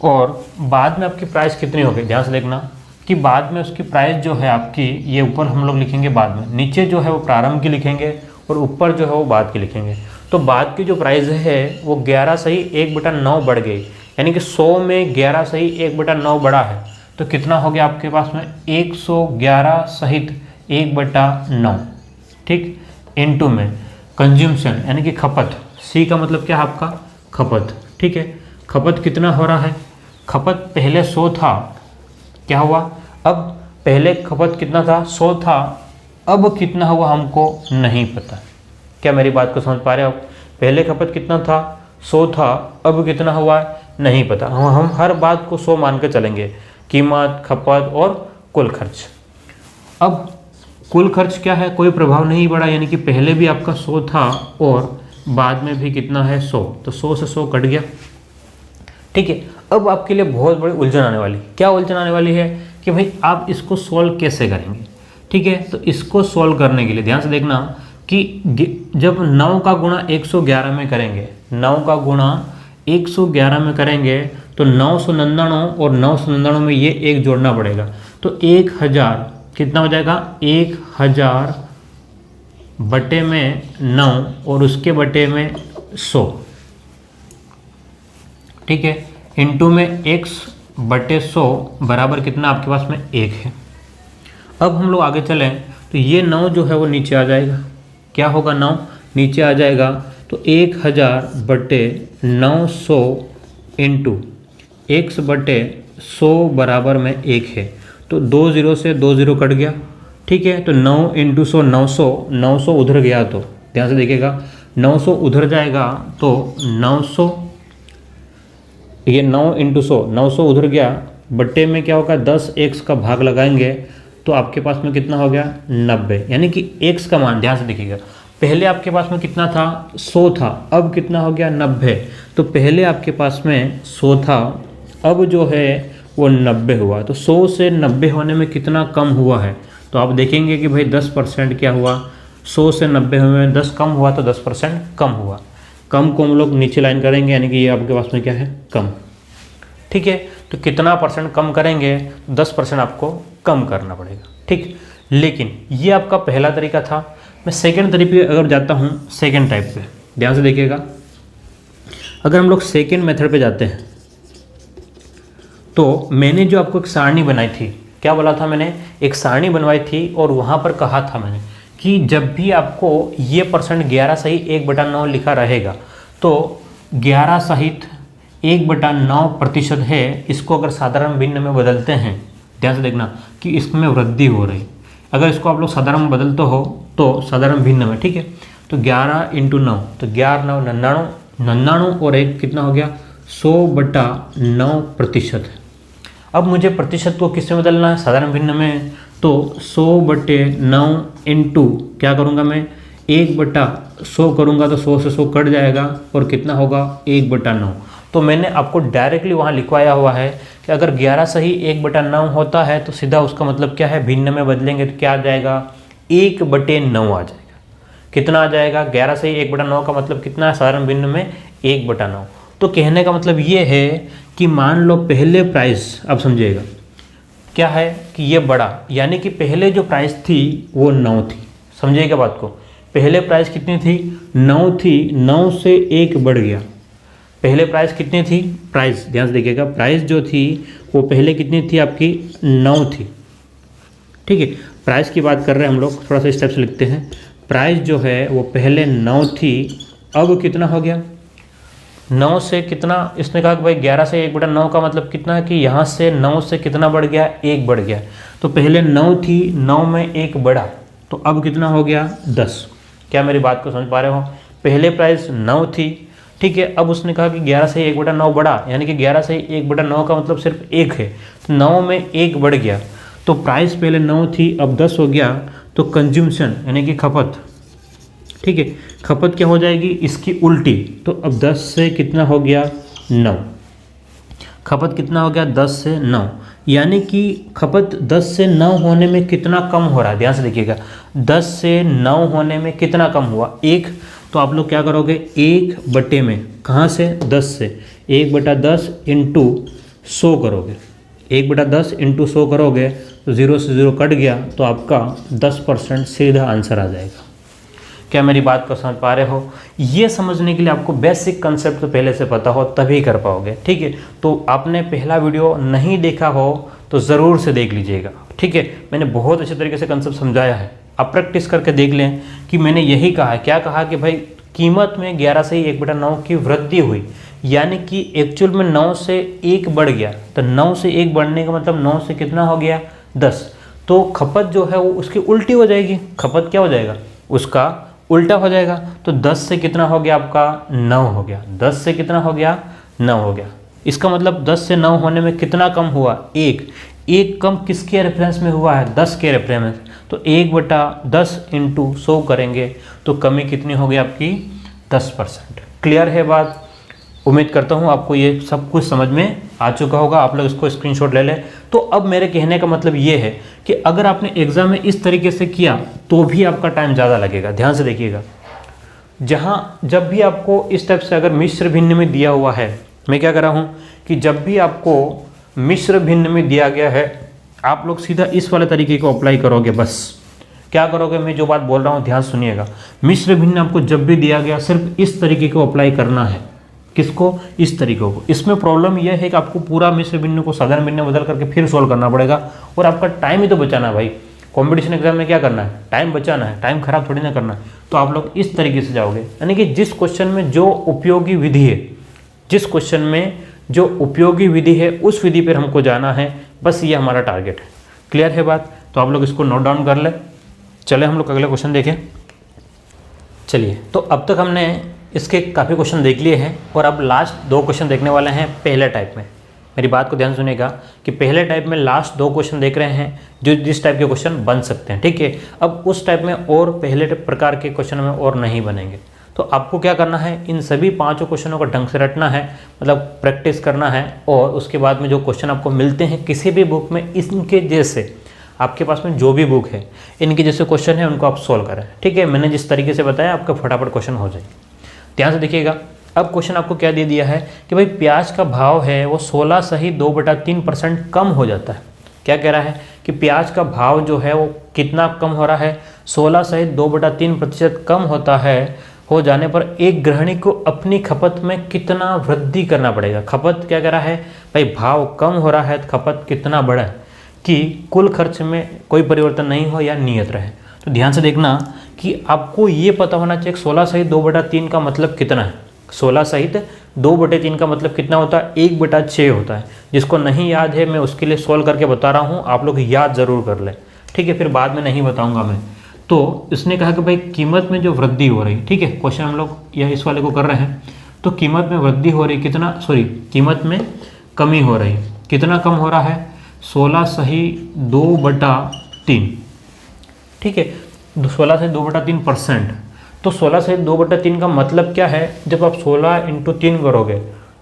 और बाद में आपकी प्राइस कितनी होगी, ध्यान से देखना कि बाद में उसकी प्राइस जो है आपकी, ये ऊपर हम लोग लिखेंगे बाद में, नीचे जो है वो प्रारंभ की लिखेंगे और ऊपर जो है वो बाद की लिखेंगे। तो बाद की जो प्राइस है वो 11 सही 1/9 बढ़ गई, यानी कि 100 में 11 सही 1/9 बढ़ा है, तो कितना हो गया आपके पास में 111 सहित 1/9, ठीक। इनटू में कंज्यूमशन यानी कि खपत, सी का मतलब क्या है आपका खपत, ठीक है। खपत कितना हो रहा है, खपत पहले 100 था, क्या हुआ अब पहले खपत कितना था 100 था, अब कितना हुआ हमको नहीं पता। क्या मेरी बात को समझ पा रहे हो आप? पहले खपत कितना था 100 था, अब कितना हुआ नहीं पता। हम हर बात को 100 मान के चलेंगे, कीमत, खपत और कुल खर्च। अब कुल खर्च क्या है, कोई प्रभाव नहीं बढ़ा, यानी कि पहले भी आपका 100 था और बाद में भी कितना है 100, तो 100 से 100 कट गया, ठीक है। अब आपके लिए बहुत बड़ी उलझन आने वाली, क्या उलझन आने वाली है कि भाई आप इसको सॉल्व कैसे करेंगे, ठीक है। तो इसको सॉल्व करने के लिए ध्यान से देखना कि जब 9 का गुणा 111 में करेंगे, 9 का गुणा 111 में करेंगे तो 999 और 999 में ये एक जोड़ना पड़ेगा, तो 1000 कितना हो जाएगा 1000 बटे में 9 और उसके बटे में 100, ठीक है। इनटू में x बटे 100 बराबर कितना आपके पास में 1 है। अब हम लोग आगे चलें तो ये 9 जो है वो नीचे आ जाएगा, क्या होगा 9 नीचे आ जाएगा, तो 1000 बटे 900 इंटू x बटे 100 बराबर में 1 है, तो 2 0 से 2 0 कट गया, ठीक है। तो 9 इंटू 100 900 उधर गया, तो ध्यान से देखिएगा 900 उधर जाएगा तो 900, ये 9 इंटू 100 900 उधर गया, बट्टे में क्या होगा 10 x का भाग लगाएंगे तो आपके पास में कितना हो गया 90, यानी कि x का मान ध्यान से देखिएगा, पहले आपके पास में कितना था 100 था, अब कितना हो गया 90, तो पहले आपके पास में 100 था, अब जो है वो 90 हुआ, तो 100 से 90 होने में कितना कम हुआ है, तो आप देखेंगे कि भाई 10% क्या हुआ, 100 से 90 में 10 कम हुआ तो 10% कम हुआ। कम को हम लोग नीचे लाइन करेंगे, यानी कि ये आपके पास में क्या है कम, ठीक है। तो कितना परसेंट कम करेंगे, 10% आपको कम करना पड़ेगा, ठीक। लेकिन ये आपका पहला तरीका था। मैं सेकेंड तरीके पे अगर जाता हूँ, सेकेंड टाइप पे ध्यान से देखिएगा, अगर हम लोग सेकेंड मेथड पे जाते हैं तो मैंने जो आपको एक सारणी बनाई थी, क्या बोला था मैंने, एक सारणी बनवाई थी और वहाँ पर कहा था मैंने कि जब भी आपको ये परसेंट 11 सही 1/9 लिखा रहेगा तो 11 सहित 1/9% है, इसको अगर साधारण भिन्न में बदलते हैं, ध्यान से देखना कि इसमें वृद्धि हो रही, अगर इसको आप लोग साधारण में बदलते हो तो साधारण भिन्न में, ठीक है। तो 11 इंटू 9, तो 11 9 99 और 1 कितना हो गया 100/9%। अब मुझे प्रतिशत को किस में बदलना है, साधारण भिन्न में, तो 100/9 इंटू क्या करूँगा मैं 1/100 करूँगा, तो 100 से 100 कट जाएगा और कितना होगा 1/9। तो मैंने आपको डायरेक्टली वहाँ लिखवाया हुआ है कि अगर 11 सही 1/9 होता है तो सीधा उसका मतलब क्या है, भिन्न में बदलेंगे तो क्या आ जाएगा 1/9 आ जाएगा। कितना आ जाएगा 11 सही 1/9 का मतलब कितना है, साधारण भिन्न में 1/9। तो कहने का मतलब ये है कि मान लो पहले प्राइस, अब समझिएगा क्या है कि ये बड़ा, यानी कि पहले जो प्राइस थी वो 9 थी, समझिएगा बात को, पहले प्राइस कितनी थी 9 थी, 9 से 1 बढ़ गया, पहले प्राइस कितनी थी, प्राइस ध्यान से देखिएगा, प्राइस जो थी वो पहले कितनी थी आपकी 9 थी, ठीक है। प्राइस की बात कर रहे हैं हम लोग, थोड़ा सा स्टेप से लिखते हैं, प्राइस जो है वो पहले 9 थी, अब कितना हो गया 9 से कितना, इसने कहा कि भाई 11 से 1/9 का मतलब कितना है कि यहाँ से 9 से कितना बढ़ गया 1 बढ़ गया, तो पहले 9 थी, 9 में 1 बढ़ा, तो अब कितना हो गया 10। क्या मेरी बात को समझ पा रहे हो, पहले प्राइस 9 थी, ठीक है, अब उसने कहा कि 11 से 1/9 बढ़ा, यानी कि 11 से 1/9 का मतलब सिर्फ 1 है, तो 9 में 1 बढ़ गया, तो प्राइस पहले 9 थी अब 10 हो गया, तो कंज्यूमशन यानी कि खपत, ठीक है, खपत क्या हो जाएगी इसकी उल्टी, तो अब 10 से कितना हो गया 9, खपत कितना हो गया 10 से 9, यानी कि खपत 10 से 9 होने में कितना कम हो रहा है, ध्यान से देखिएगा 10 से 9 होने में कितना कम हुआ 1, तो आप लोग क्या करोगे 1 बटे में, कहाँ से 10 से 1/10 इंटू 100 करोगे, 1/10 इंटू 100 करोगे तो 0 से 0 कट गया, तो आपका 10% सीधा आंसर आ जाएगा। क्या मेरी बात को समझ पा रहे हो? ये समझने के लिए आपको बेसिक कंसेप्ट तो पहले से पता हो तभी कर पाओगे, ठीक है। तो आपने पहला वीडियो नहीं देखा हो तो ज़रूर से देख लीजिएगा, ठीक है। मैंने बहुत अच्छे तरीके से कंसेप्ट समझाया है, आप प्रैक्टिस करके देख लें कि मैंने यही कहा है। क्या कहा कि भाई कीमत में 11 से 1/9 की वृद्धि हुई, यानी कि एक्चुअल में 9 से 1 बढ़ गया। तो 9 से 1 बढ़ने का मतलब 9 से कितना हो गया? 10। तो खपत जो है वो उसकी उल्टी हो जाएगी, खपत क्या हो जाएगा? उसका उल्टा हो जाएगा। तो 10 से कितना हो गया आपका? 9 हो गया। 10 से कितना हो गया? 9 हो गया। इसका मतलब 10 से 9 होने में कितना कम हुआ? 1। 1 कम किसके रेफरेंस में हुआ है? 10 के रेफरेंस। तो 1/10 × 100 करेंगे तो कमी कितनी होगी आपकी? 10%। क्लियर है बात? उम्मीद करता हूँ आपको ये सब कुछ समझ में आ चुका होगा। आप लोग इसको स्क्रीनशॉट ले लें। तो अब मेरे कहने का मतलब ये है कि अगर आपने एग्ज़ाम में इस तरीके से किया तो भी आपका टाइम ज़्यादा लगेगा। ध्यान से देखिएगा, जब भी आपको इस टाइप से अगर मिश्र भिन्न में दिया हुआ है, मैं क्या कर रहा हूँ कि जब भी आपको मिश्र भिन्न में दिया गया है आप लोग सीधा इस वाले तरीके को अप्लाई करोगे। बस क्या करोगे, मैं जो बात बोल रहा हूँ ध्यान सुनिएगा। मिश्र भिन्न आपको जब भी दिया गया सिर्फ इस तरीके को अप्लाई करना है। किसको? इस तरीके को। इसमें प्रॉब्लम यह है कि आपको पूरा मिश्र भिन्न को साधारण भिन्न में बदल करके फिर सोल्व करना पड़ेगा और आपका टाइम ही तो बचाना है भाई। कंपटीशन एग्जाम में क्या करना है? टाइम बचाना है, टाइम खराब थोड़ी ना करना है। तो आप लोग इस तरीके से जाओगे, यानी कि जिस क्वेश्चन में जो उपयोगी विधि है, जिस क्वेश्चन में जो उपयोगी विधि है उस विधि पर हमको जाना है। बस ये हमारा टारगेट है। क्लियर है बात? तो आप लोग इसको नोट डाउन कर ले। चले हम लोग अगला क्वेश्चन देखें। चलिए, तो अब तक हमने इसके काफ़ी क्वेश्चन देख लिए हैं और अब लास्ट 2 क्वेश्चन देखने वाले हैं पहले टाइप में। मेरी बात को ध्यान सुनिएगा कि पहले टाइप में लास्ट 2 क्वेश्चन देख रहे हैं जो जिस टाइप के क्वेश्चन बन सकते हैं, ठीक है। अब उस टाइप में और पहले प्रकार के क्वेश्चन में और नहीं बनेंगे। तो आपको क्या करना है, इन सभी 5 क्वेश्चनों को ढंग से रटना है, मतलब प्रैक्टिस करना है। और उसके बाद में जो क्वेश्चन आपको मिलते हैं किसी भी बुक में, इनके जैसे आपके पास में जो भी बुक है इनके जैसे क्वेश्चन है उनको आप सोल्व करें, ठीक है। मैंने जिस तरीके से बताया आपका फटाफट क्वेश्चन हो जाए। ध्यान से देखिएगा। अब क्वेश्चन आपको क्या दे दिया है कि भाई प्याज का भाव है वो 16 सही 2/3% कम हो जाता है। क्या कह रहा है कि प्याज का भाव जो है वो कितना कम हो रहा है? 16 सही 2/3% कम होता है। हो जाने पर एक गृहिणी को अपनी खपत में कितना वृद्धि करना पड़ेगा? खपत क्या कह रहा है भाई? भाव कम हो रहा है तो खपत कितना बढ़े कि कुल खर्च में कोई परिवर्तन नहीं हो या नियत रहे। तो ध्यान से देखना कि आपको ये पता होना चाहिए 16 सहित 2/3 का मतलब कितना है। 16 सहित 2/3 का मतलब कितना होता है? 1/6 होता है। जिसको नहीं याद है मैं उसके लिए सॉल्व करके बता रहा हूँ, आप लोग याद ज़रूर कर लें, ठीक है। फिर बाद में नहीं बताऊँगा मैं। तो इसने कहा कि भाई कीमत में जो वृद्धि हो रही, ठीक है। क्वेश्चन हम लोग यह इस वाले को कर रहे हैं। तो कीमत में वृद्धि हो रही कितना, कीमत में कमी हो रही, कितना कम हो रहा है? 16 सही 2/3, ठीक है। 16 से 2/3%। तो 16 से 2/3 का मतलब क्या है? जब आप 16 × 3 करोगे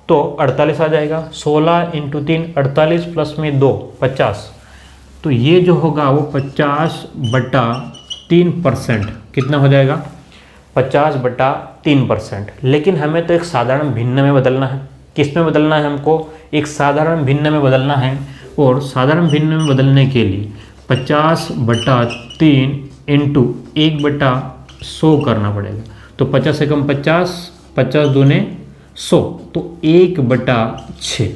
तो 48 आ जाएगा। 16 × 3 48 प्लस में 2 50। तो ये जो होगा वो 50/3%। कितना हो जाएगा? 50/3%। लेकिन हमें तो एक साधारण भिन्न में बदलना है। किस में बदलना है हमको? एक साधारण भिन्न में बदलना है। और साधारण भिन्न में बदलने के लिए 50/3 × 1/100 करना पड़ेगा। तो 50 से कम 50, 50 दूने 100, तो 1/6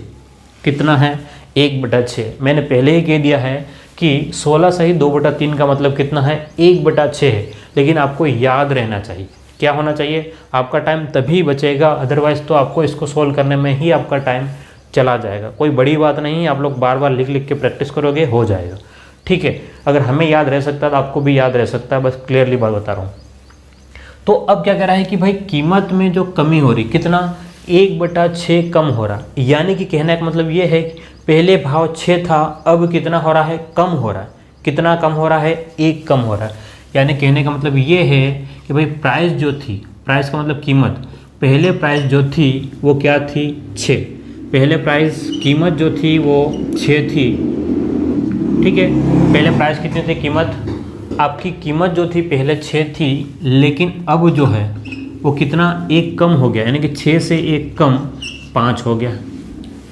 कितना है? 1/6। मैंने पहले ही कह दिया है कि 16 सही 2/3 का मतलब कितना है? 1/6 है। लेकिन आपको याद रहना चाहिए, क्या होना चाहिए? आपका टाइम तभी बचेगा, अदरवाइज़ तो आपको इसको सोल्व करने में ही आपका टाइम चला जाएगा। कोई बड़ी बात नहीं है, आप लोग बार बार लिख लिख के प्रैक्टिस करोगे, हो जाएगा, ठीक है। अगर हमें याद रह सकता है तो आपको भी याद रह सकता है, बस क्लियरली बात बता रहा हूँ। तो अब क्या कह रहा है कि भाई कीमत में जो कमी हो रही, कितना? 1/6 कम हो रहा। यानी कि कहने का मतलब ये है कि पहले भाव 6 था, अब कितना हो रहा है? कम हो रहा है। कितना कम हो रहा है? 1 कम हो रहा है। यानी कहने का मतलब ये है कि भाई प्राइस जो थी, प्राइस का मतलब कीमत, पहले प्राइस जो थी वो क्या थी? 6। पहले प्राइस कीमत जो थी वो 6 थी, ठीक है। पहले प्राइस कितनी थी? कीमत, आपकी कीमत जो थी पहले 6 थी, लेकिन अब जो है वो कितना? 1 कम हो गया। यानी कि 6 से 1 कम 5 हो गया।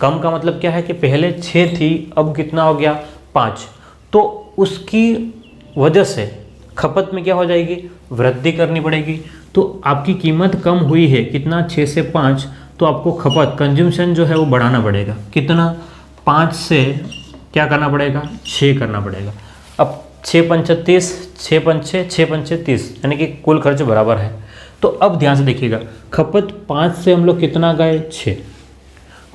कम का मतलब क्या है कि पहले 6 थी, अब कितना हो गया? 5। तो उसकी वजह से खपत में क्या हो जाएगी? वृद्धि करनी पड़ेगी। तो आपकी कीमत कम हुई है कितना, 6 से 5, तो आपको खपत कंज्यूमशन जो है वो बढ़ाना पड़ेगा। कितना, 5 से क्या करना पड़ेगा, 6 करना पड़ेगा। अब 6 पंचे 30, 6 पंचे 30, यानी कि कुल खर्च बराबर है। तो अब ध्यान से देखिएगा, खपत 5 से हम लोग कितना गए, 6।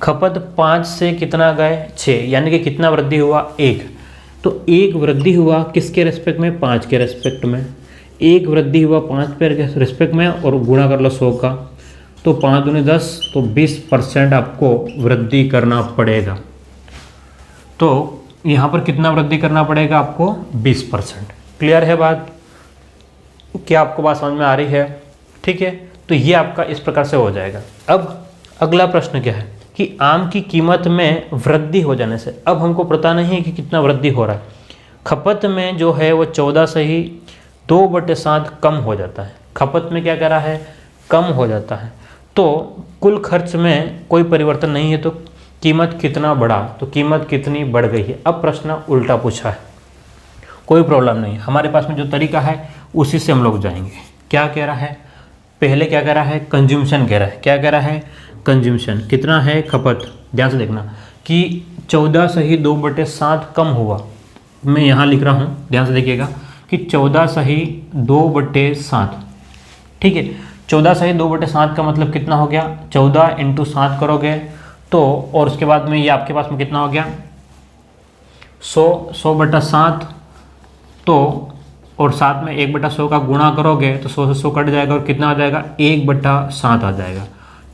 खपत 5 से कितना गए, 6, यानी कि कितना वृद्धि हुआ, 1। तो 1 वृद्धि हुआ किसके रेस्पेक्ट में, 5 के रेस्पेक्ट में। 1 वृद्धि हुआ 5 पे रेस्पेक्ट में और गुणा कर लो 100 का, तो 5 दूनी 10, तो 20% आपको वृद्धि करना पड़ेगा। तो यहाँ पर कितना वृद्धि करना पड़ेगा आपको, 20%। क्लियर है बात, क्या आपको बात समझ में आ रही है? ठीक है, तो ये आपका इस प्रकार से हो जाएगा। अब अगला प्रश्न क्या है कि आम की कीमत में वृद्धि हो जाने से, अब हमको पता नहीं है कि कितना वृद्धि हो रहा है। खपत में जो है वो 14 से ही 2/7 कम हो जाता है। खपत में क्या कह रहा है, कम हो जाता है। तो कुल खर्च में कोई परिवर्तन नहीं है, तो कीमत कितना बढ़ा, तो कीमत कितनी बढ़ गई है। अब प्रश्न उल्टा पूछा है, कोई प्रॉब्लम नहीं, हमारे पास में जो तरीका है उसी से हम लोग जाएंगे। क्या कह रहा है, पहले क्या कह रहा है, कंज्यूमशन कह रहा है। क्या कह रहा है, कंज्यूमशन कितना है, खपत। ध्यान से देखना कि 14 से ही 2/7 कम हुआ। मैं यहाँ लिख रहा हूँ, ध्यान से देखिएगा कि 14 से ही 2/7, ठीक है। 14 से ही 2/7 का मतलब कितना हो गया, 14 × 7 करोगे तो, और उसके बाद में ये आपके पास में कितना हो गया, 100/7, तो और साथ में 1/100 का गुणा करोगे तो 100 से 100 कट जाएगा और कितना आ जाएगा, 1/7 आ जाएगा।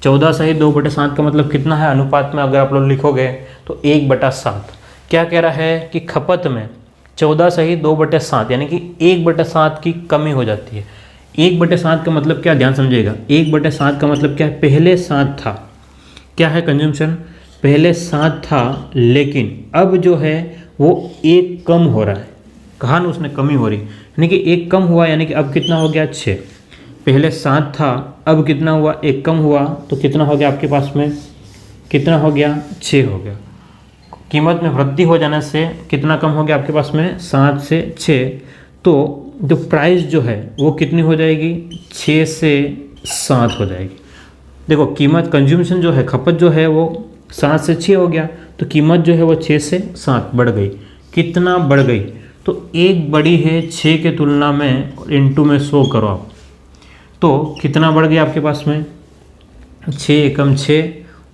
14 से ही 2/7 का मतलब कितना है, अनुपात में अगर आप लोग लिखोगे तो 1/7। क्या कह रहा है कि खपत में 14 से ही 2/7 यानी कि 1/7 की कमी हो जाती है। 1/7 का मतलब क्या, ध्यान समझिएगा, 1/7 का मतलब क्या है, पहले 7 था, क्या है कंज्यूमशन, पहले 7 था, लेकिन अब जो है वो 1 कम हो रहा है। कहा ना उसने कमी हो रही, यानी कि 1 कम हुआ, यानी कि अब कितना हो गया, 6। पहले 7 था, अब कितना हुआ, 1 कम हुआ, तो कितना हो गया आपके पास में, कितना हो गया, 6 हो गया। कीमत में वृद्धि हो जाने से कितना कम हो गया आपके पास में, 7 से 6। तो जो प्राइस जो है वो कितनी हो जाएगी, 6 से 7 हो जाएगी। देखो कीमत, कंज्यूमशन जो है, खपत जो है वो 7 से 6 हो गया, तो कीमत जो है वो 6 से 7 बढ़ गई। कितना बढ़ गई, तो 1 बड़ी है 6 के तुलना में, इंटू में 100 करो आप, तो कितना बढ़ गया आपके पास में, 6 एकम 6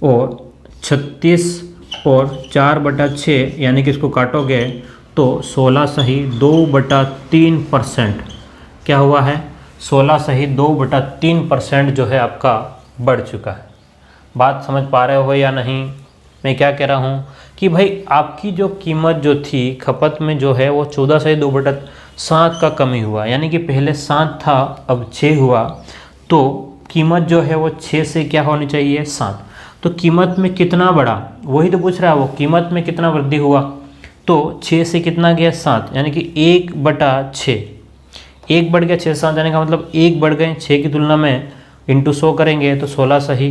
और 36 और 4/6, यानी कि इसको काटोगे तो 16 से ही 2/3% क्या हुआ है, 16 से ही 2/3% जो है आपका बढ़ चुका है। बात समझ पा रहे हो या नहीं? मैं क्या कह रहा हूँ कि भाई आपकी जो कीमत जो थी खपत में जो है वो 14 से 2/7 का कमी हुआ, यानी कि पहले 7 था अब 6 हुआ, तो कीमत जो है वो 6 से क्या होनी चाहिए, 7। तो कीमत में कितना बढ़ा, वही तो पूछ रहा है वो, कीमत में कितना वृद्धि हुआ, तो 6 से कितना गया, 7, यानी कि 1/6। 1 बढ़ गया 6 से 7 जाने का मतलब 1 बढ़ गए 6 की तुलना में, इंटू 100 करेंगे तो 16 से ही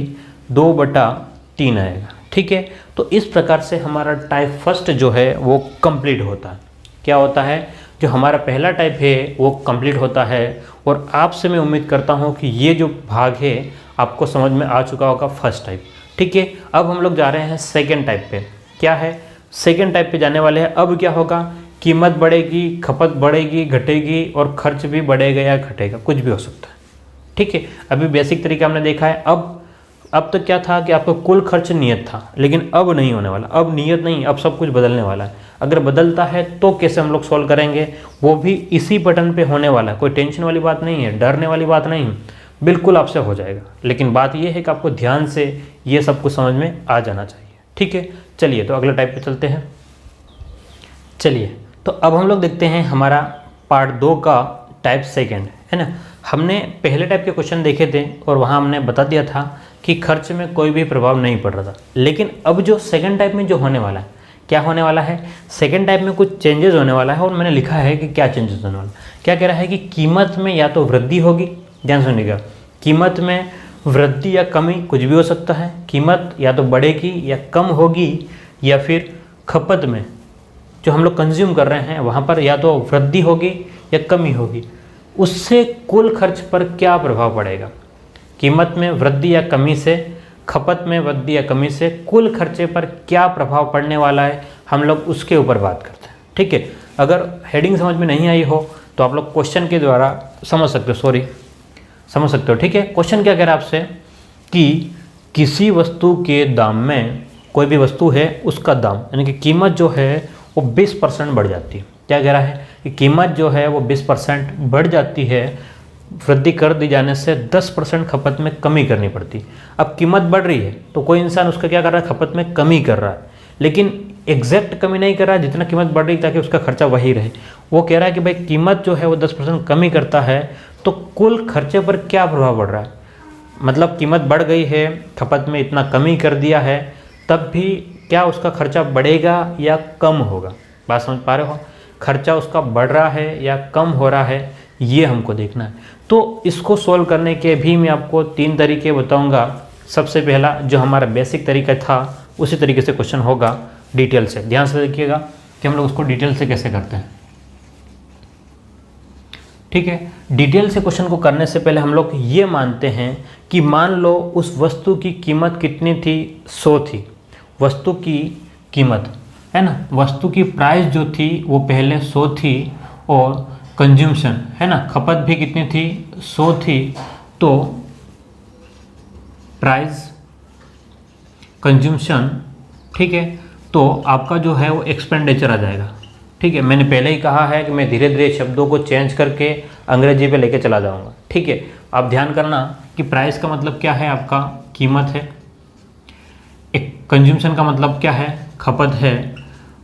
2/3 आएगा। ठीक है, तो इस प्रकार से हमारा टाइप फर्स्ट जो है वो कंप्लीट होता है। क्या होता है, जो हमारा पहला टाइप है वो कंप्लीट होता है। और आपसे मैं उम्मीद करता हूँ कि ये जो भाग है आपको समझ में आ चुका होगा फर्स्ट टाइप। ठीक है, अब हम लोग जा रहे हैं सेकेंड टाइप पे। क्या है, सेकेंड टाइप पे जाने वाले हैं। अब क्या होगा, कीमत बढ़ेगी, खपत बढ़ेगी, घटेगी और खर्च भी बढ़ेगा या घटेगा, कुछ भी हो सकता है। ठीक है, अभी बेसिक तरीका हमने देखा है। अब तक क्या था कि आपका कुल खर्च नियत था, लेकिन अब नहीं होने वाला। अब नियत नहीं, अब सब कुछ बदलने वाला है। अगर बदलता है तो कैसे हम लोग सॉल्व करेंगे, वो भी इसी बटन पे होने वाला है। कोई टेंशन वाली बात नहीं है, डरने वाली बात नहीं है, बिल्कुल आपसे हो जाएगा। लेकिन बात ये है कि आपको ध्यान से ये सब कुछ समझ में आ जाना चाहिए। ठीक है, चलिए तो अगले टाइप पे चलते हैं। चलिए तो अब हम लोग देखते हैं हमारा पार्ट 2 का टाइप सेकेंड, है ना। हमने पहले टाइप के क्वेश्चन देखे थे और वहाँ हमने बता दिया था कि खर्च में कोई भी प्रभाव नहीं पड़ रहा था। लेकिन अब जो सेकंड टाइप में जो होने वाला है, क्या होने वाला है, सेकंड टाइप में कुछ चेंजेस होने वाला है। और मैंने लिखा है कि क्या चेंजेस होने वाला है। क्या कह रहा है कि कीमत में या तो वृद्धि होगी, ध्यान सुनिएगा, कीमत में वृद्धि या कमी कुछ भी हो सकता है। कीमत या तो बढ़ेगी या कम होगी, या फिर खपत में जो हम लोग कंज्यूम कर रहे हैं वहाँ पर या तो वृद्धि होगी या कमी होगी। उससे कुल खर्च पर क्या प्रभाव पड़ेगा। कीमत में वृद्धि या कमी से, खपत में वृद्धि या कमी से कुल खर्चे पर क्या प्रभाव पड़ने वाला है, हम लोग उसके ऊपर बात करते हैं। ठीक है, अगर हेडिंग समझ में नहीं आई हो तो आप लोग क्वेश्चन के द्वारा समझ सकते हो। ठीक है, क्वेश्चन क्या कह रहा है आपसे कि किसी वस्तु के दाम में, कोई भी वस्तु है उसका दाम यानी कि कीमत जो है वो 20% बढ़ जाती है। क्या कह रहा है कि कीमत जो है वो 20% बढ़ जाती है, वृद्धि कर दी जाने से 10% खपत में कमी करनी पड़ती। अब कीमत बढ़ रही है तो कोई इंसान उसका क्या कर रहा है, खपत में कमी कर रहा है, लेकिन एग्जैक्ट कमी नहीं कर रहा है, जितना कीमत बढ़ रही ताकि उसका खर्चा वही रहे। वो कह रहा है कि भाई कीमत जो है वो 10% कमी करता है तो कुल खर्चे पर क्या प्रभाव पड़ रहा है। मतलब कीमत बढ़ गई है, खपत में इतना कमी कर दिया है, तब भी क्या उसका खर्चा बढ़ेगा या कम होगा। बात समझ पा रहे हो, खर्चा उसका बढ़ रहा है या कम हो रहा है, ये हमको देखना है। तो इसको सोल्व करने के भी मैं आपको 3 तरीके बताऊंगा। सबसे पहला जो हमारा बेसिक तरीका था उसी तरीके से क्वेश्चन होगा डिटेल से। ध्यान से देखिएगा कि हम लोग उसको डिटेल से कैसे करते हैं। ठीक है, डिटेल से क्वेश्चन को करने से पहले हम लोग ये मानते हैं कि मान लो उस वस्तु की कीमत कितनी थी, 100 थी। वस्तु की कीमत है ना, वस्तु की प्राइस जो थी वो पहले 100 थी और कंज्यूमशन है ना, खपत भी कितनी थी, 100 थी। तो प्राइस, कंज्यूमशन, ठीक है, तो आपका जो है वो एक्सपेंडिचर आ जाएगा। ठीक है, मैंने पहले ही कहा है कि मैं धीरे धीरे शब्दों को चेंज करके अंग्रेजी पे लेके चला जाऊंगा। ठीक है, आप ध्यान करना कि प्राइस का मतलब क्या है, आपका कीमत है। एक कंज्यूमशन का मतलब क्या है, खपत है।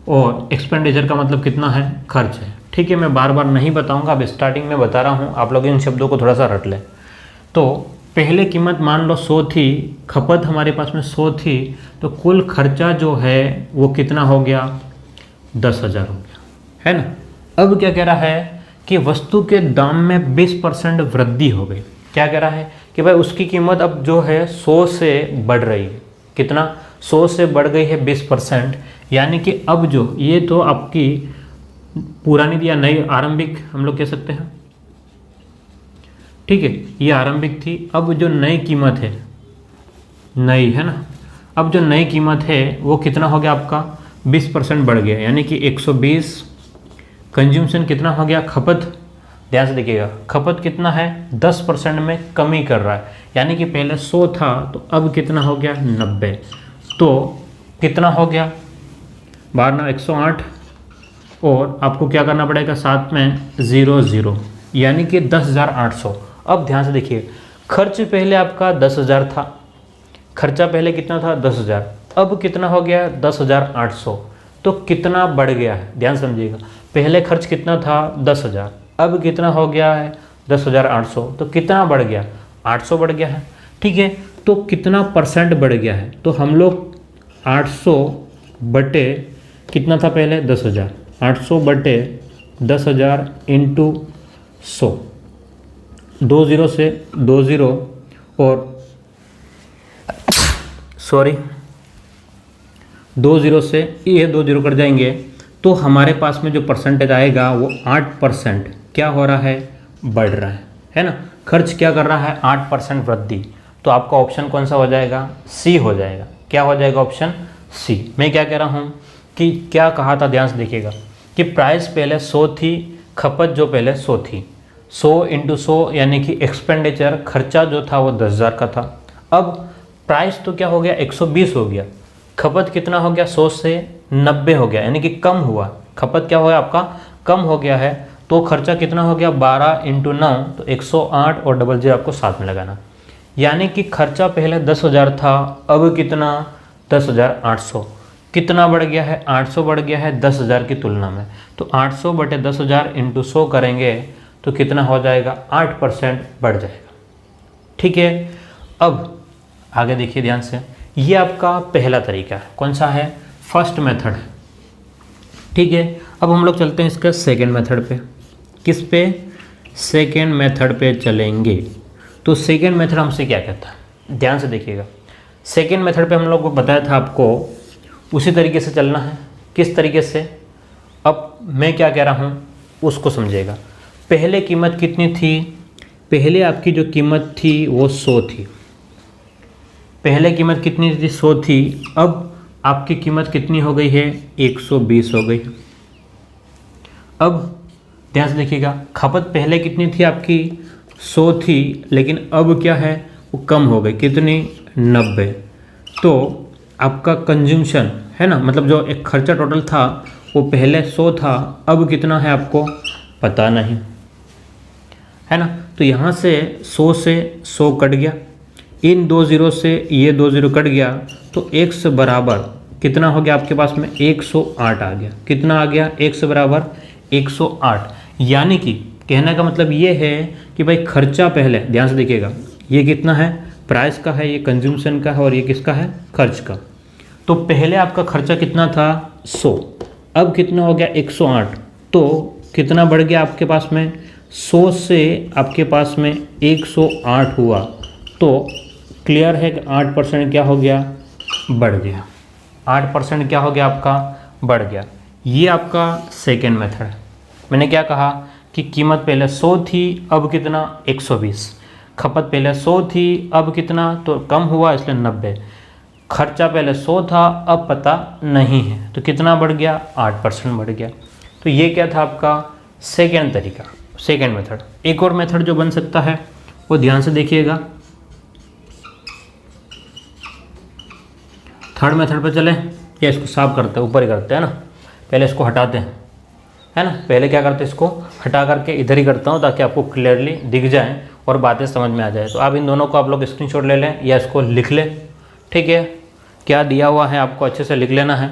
और एक्सपेंडिचर का मतलब कितना है, खर्च है। ठीक है, मैं बार बार नहीं बताऊंगा, अब स्टार्टिंग में बता रहा हूँ, आप लोग इन शब्दों को थोड़ा सा रट लें। तो पहले कीमत मान लो 100 थी, खपत हमारे पास में 100 थी, तो कुल खर्चा जो है वो कितना हो गया, 10,000 हो गया, है ना। अब क्या कह रहा है कि वस्तु के दाम में 20% वृद्धि हो गई। क्या कह रहा है कि भाई उसकी कीमत अब जो है 100 से बढ़ रही है। कितना, 100 से बढ़ गई है 20%, यानी कि अब जो ये तो आपकी पुरानी या नई आरंभिक हम लोग कह सकते हैं। ठीक है, ये आरंभिक थी। अब जो नई कीमत है, नई है ना, अब जो नई कीमत है वो कितना हो गया, आपका 20% बढ़ गया, यानी कि 120। कंज्यूमशन कितना हो गया, खपत, ध्यान से देखिएगा, खपत कितना है, 10% में कमी कर रहा है, यानी कि पहले 100 था तो अब कितना हो गया, 90। तो कितना हो गया, 12 108, और आपको क्या करना पड़ेगा साथ में 00, यानी कि 10,800। अब ध्यान से देखिए, खर्च पहले आपका 10,000 था, खर्चा पहले कितना था, 10,000, अब कितना हो गया, 10,800। तो कितना बढ़ गया है, ध्यान समझिएगा, पहले खर्च कितना था, 10,000, अब कितना हो गया है, 10,800। तो कितना बढ़ गया, 800 बढ़ गया है। ठीक है, तो कितना परसेंट बढ़ गया है, तो हम लोग 800 बटे कितना था पहले, 10,000, 800 बटे 10,000 इंटू 100, 2 0 से 2 0 और 2 0 से ये 2 0 कट जाएंगे, तो हमारे पास में जो परसेंटेज आएगा वो 8% क्या हो रहा है, बढ़ रहा है ना। खर्च क्या कर रहा है, 8% वृद्धि। तो आपका ऑप्शन कौन सा हो जाएगा, सी हो जाएगा। क्या हो जाएगा, ऑप्शन सी। मैं क्या कह रहा हूँ कि क्या कहा था, ध्यान से देखिएगा कि प्राइस पहले 100 थी, खपत जो पहले 100 थी, 100 इंटू 100 यानी कि एक्सपेंडिचर, खर्चा जो था वो 10,000 का था। अब प्राइस तो क्या हो गया, 120 हो गया, खपत कितना हो गया, 100 से 90 हो गया, यानी कि कम हुआ। खपत क्या हो गया, आपका कम हो गया है। तो खर्चा कितना हो गया, 12 इंटू 9, तो 108 और 00 आपको साथ में लगाना, यानी कि खर्चा पहले 10,000 था, अब कितना, 10,800। कितना बढ़ गया है, 800 बढ़ गया है 10,000 की तुलना में। तो 800 बटे 10,000 इंटू 100 करेंगे तो कितना हो जाएगा, 8% बढ़ जाएगा। ठीक है, अब आगे देखिए ध्यान से, ये आपका पहला तरीका है। कौन सा है, फर्स्ट मेथड। ठीक है, अब हम लोग चलते हैं इसका सेकेंड मेथड पे। किस पे, सेकेंड मेथड पे चलेंगे। तो सेकेंड मेथड हमसे क्या कहता है, ध्यान से देखिएगा। सेकेंड मेथड पे हम लोग को बताया था आपको उसी तरीके से चलना है। किस तरीके से, अब मैं क्या कह रहा हूँ उसको समझिएगा। पहले कीमत कितनी थी? पहले आपकी जो कीमत थी वो 100 थी। पहले कीमत कितनी थी? 100 थी। अब आपकी कीमत कितनी हो गई है? 120 हो गई। अब ध्यान से देखिएगा, खपत पहले कितनी थी आपकी? 100 थी, लेकिन अब क्या है? वो कम हो गई। कितनी? 90। तो आपका कंज्यूमशन है ना, मतलब जो एक खर्चा टोटल था वो पहले 100 था, अब कितना है आपको पता नहीं, है ना। तो यहाँ से 100 से 100 कट गया, इन 2 जीरो से ये 2 जीरो कट गया, तो x बराबर कितना हो गया आपके पास में? 108 आ गया। कितना आ गया? x बराबर 108। यानी कि कहने का मतलब ये है कि भाई खर्चा पहले, ध्यान से देखिएगा, ये कितना है? प्राइस का है, ये कंज्यूमशन का है, और ये किसका है? खर्च का। तो पहले आपका खर्चा कितना था? 100। अब कितना हो गया? 108। तो कितना बढ़ गया आपके पास में? 100 से आपके पास में 108 हुआ। तो क्लियर है कि 8% क्या हो गया? बढ़ गया। 8% क्या हो गया आपका? बढ़ गया। ये आपका सेकेंड मेथड है। मैंने क्या कहा कि कीमत पहले 100 थी, अब कितना? 120। खपत पहले 100 थी, अब कितना? तो कम हुआ, इसलिए 90। खर्चा पहले 100 था, अब पता नहीं है, तो कितना बढ़ गया? 8% बढ़ गया। तो ये क्या था आपका सेकेंड तरीका, सेकेंड मेथड। एक और मेथड जो बन सकता है वो ध्यान से देखिएगा। थर्ड मेथड पे चले, या इसको साफ करते हैं, ऊपर ही करते हैं ना, पहले इसको हटाते हैं, है ना। पहले क्या करते हैं? इसको हटा करके इधर ही करता हूँ ताकि आपको क्लियरली दिख जाए और बातें समझ में आ जाए। तो आप इन दोनों को आप लोग स्क्रीनशॉट ले लें या इसको लिख लें, ठीक है। क्या दिया हुआ है आपको अच्छे से लिख लेना है।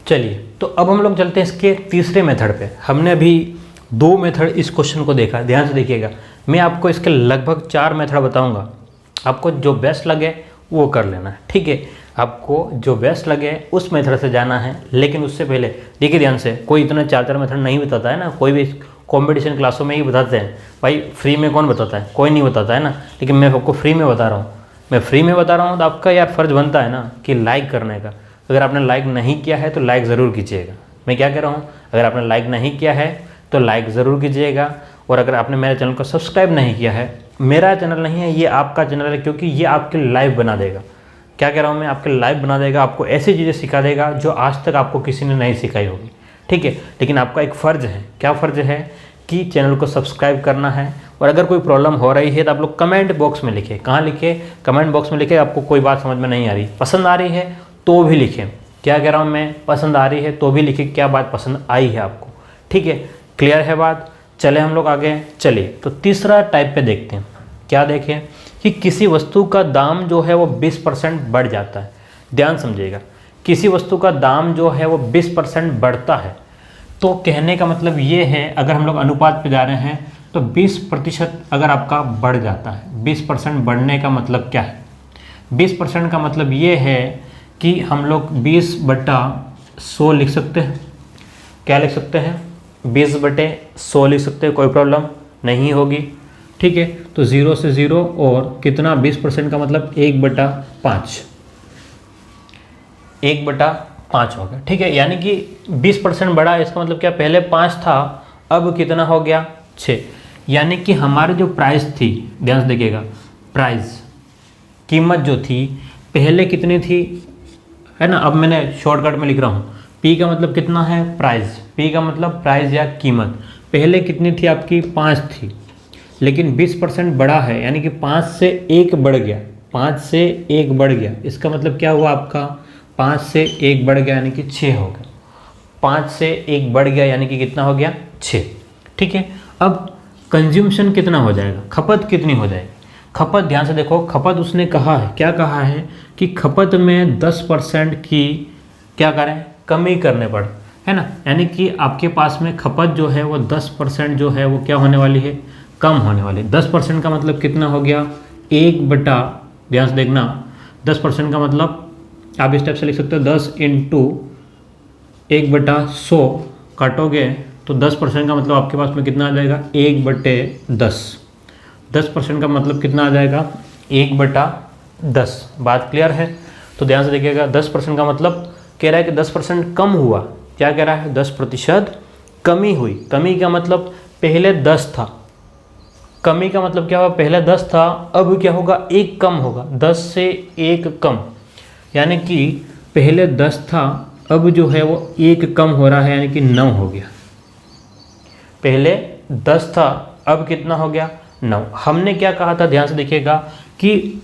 चलिए, तो अब हम लोग चलते हैं इसके तीसरे मेथड पे। हमने अभी 2 मेथड इस क्वेश्चन को देखा, ध्यान से देखिएगा। मैं आपको इसके लगभग 4 मेथड बताऊंगा, आपको जो बेस्ट लगे वो कर लेना है, ठीक है। आपको जो बेस्ट लगे उस मेथड से जाना है, लेकिन उससे पहले देखिए ध्यान से, कोई इतने 4 मेथड नहीं बताता है ना। कोई भी कंपटीशन क्लासों में ही बताते हैं, भाई फ्री में कौन बताता है? कोई नहीं बताता है ना। लेकिन मैं आपको फ्री में बता रहा हूँ, मैं फ्री में बता रहा हूँ, तो आपका यार फ़र्ज़ बनता है ना कि लाइक करने का। अगर आपने लाइक नहीं किया है तो लाइक ज़रूर कीजिएगा। मैं क्या कह रहा हूँ, अगर आपने लाइक नहीं किया है तो लाइक ज़रूर कीजिएगा। और अगर आपने मेरे चैनल को सब्सक्राइब नहीं किया है, मेरा चैनल नहीं है, ये आपका चैनल है, क्योंकि ये आपकी लाइफ बना देगा। क्या कह रहा हूँ मैं? आपकी लाइफ बना देगा, आपको ऐसी चीज़ें सिखा देगा जो आज तक आपको किसी ने नहीं सिखाई होगी, ठीक है। लेकिन आपका एक फ़र्ज़ है, क्या फ़र्ज़ है? कि चैनल को सब्सक्राइब करना है। और अगर कोई प्रॉब्लम हो रही है तो आप लोग कमेंट बॉक्स में लिखें। कहाँ लिखे? कमेंट बॉक्स में लिखे। आपको कोई बात समझ में नहीं आ रही, पसंद आ रही है तो भी लिखें। क्या कह रहा हूँ मैं? पसंद आ रही है तो भी लिखिए क्या बात पसंद आई है आपको, ठीक है। क्लियर है बात? चले हम लोग आगे। चलिए, तो तीसरा टाइप पे देखते हैं। क्या देखें कि किसी वस्तु का दाम जो है वो 20% बढ़ जाता है। ध्यान समझिएगा, किसी वस्तु का दाम जो है वो 20% बढ़ता है। तो कहने का मतलब ये है, अगर हम लोग अनुपात पे जा रहे हैं तो 20% अगर आपका बढ़ जाता है, 20% बढ़ने का मतलब क्या है? 20% का मतलब ये है कि हम लोग 20/100 लिख सकते हैं। क्या लिख सकते हैं? 20/100 लिख सकते हैं, कोई प्रॉब्लम नहीं होगी, ठीक है। तो 0 से 0 और कितना? 20% का मतलब 1/5, 1/5 हो गया, ठीक है। यानी कि 20% बढ़ा, इसका मतलब क्या? पहले 5 था, अब कितना हो गया? 6। यानी कि हमारी जो प्राइस थी, ध्यान से देखिएगा, प्राइस कीमत जो थी पहले कितनी थी, है ना। अब मैंने शॉर्टकट में लिख रहा हूँ, P का मतलब कितना है? प्राइस। P का मतलब प्राइस या कीमत। पहले कितनी थी आपकी? 5 थी, लेकिन 20% बढ़ा है, यानी कि 5 से 1 बढ़ गया, 5 से 1 बढ़ गया। इसका मतलब क्या हुआ आपका? 5 से 1 बढ़ गया यानी कि 6 हो गया। 5 से 1 बढ़ गया यानी कि कितना हो गया? 6, ठीक है। अब कंज्यूमशन कितना हो जाएगा? खपत कितनी हो जाएगी? खपत ध्यान से देखो, खपत उसने कहा है, क्या कहा है कि खपत में 10% की क्या करें? कमी करने पड़, है ना। यानी कि आपके पास में खपत जो है वो 10% जो है वो क्या होने वाली है? कम होने वाली। 10% का मतलब कितना हो गया? 1/, ध्यान से देखना, 10% का मतलब आप इस टाइप से लिख सकते हो, 10 × 1/100 काटोगे तो 10% का मतलब आपके पास में कितना आ जाएगा? 1/10। 10% का मतलब कितना आ जाएगा? 1/10। बात क्लियर है? तो ध्यान से देखिएगा, 10% का मतलब कह रहा है कि 10% कम हुआ। क्या कह रहा है? 10% कमी हुई। कमी का मतलब पहले 10 था, कमी का मतलब क्या हुआ? पहले 10 था, अब क्या होगा? 1 कम होगा, 10 से 1 कम, यानी कि पहले 10 था, अब जो है वो 1 कम हो रहा है, यानी कि 9 हो गया। पहले 10 था, अब कितना हो गया? 9। हमने क्या कहा था? ध्यान से देखिएगा कि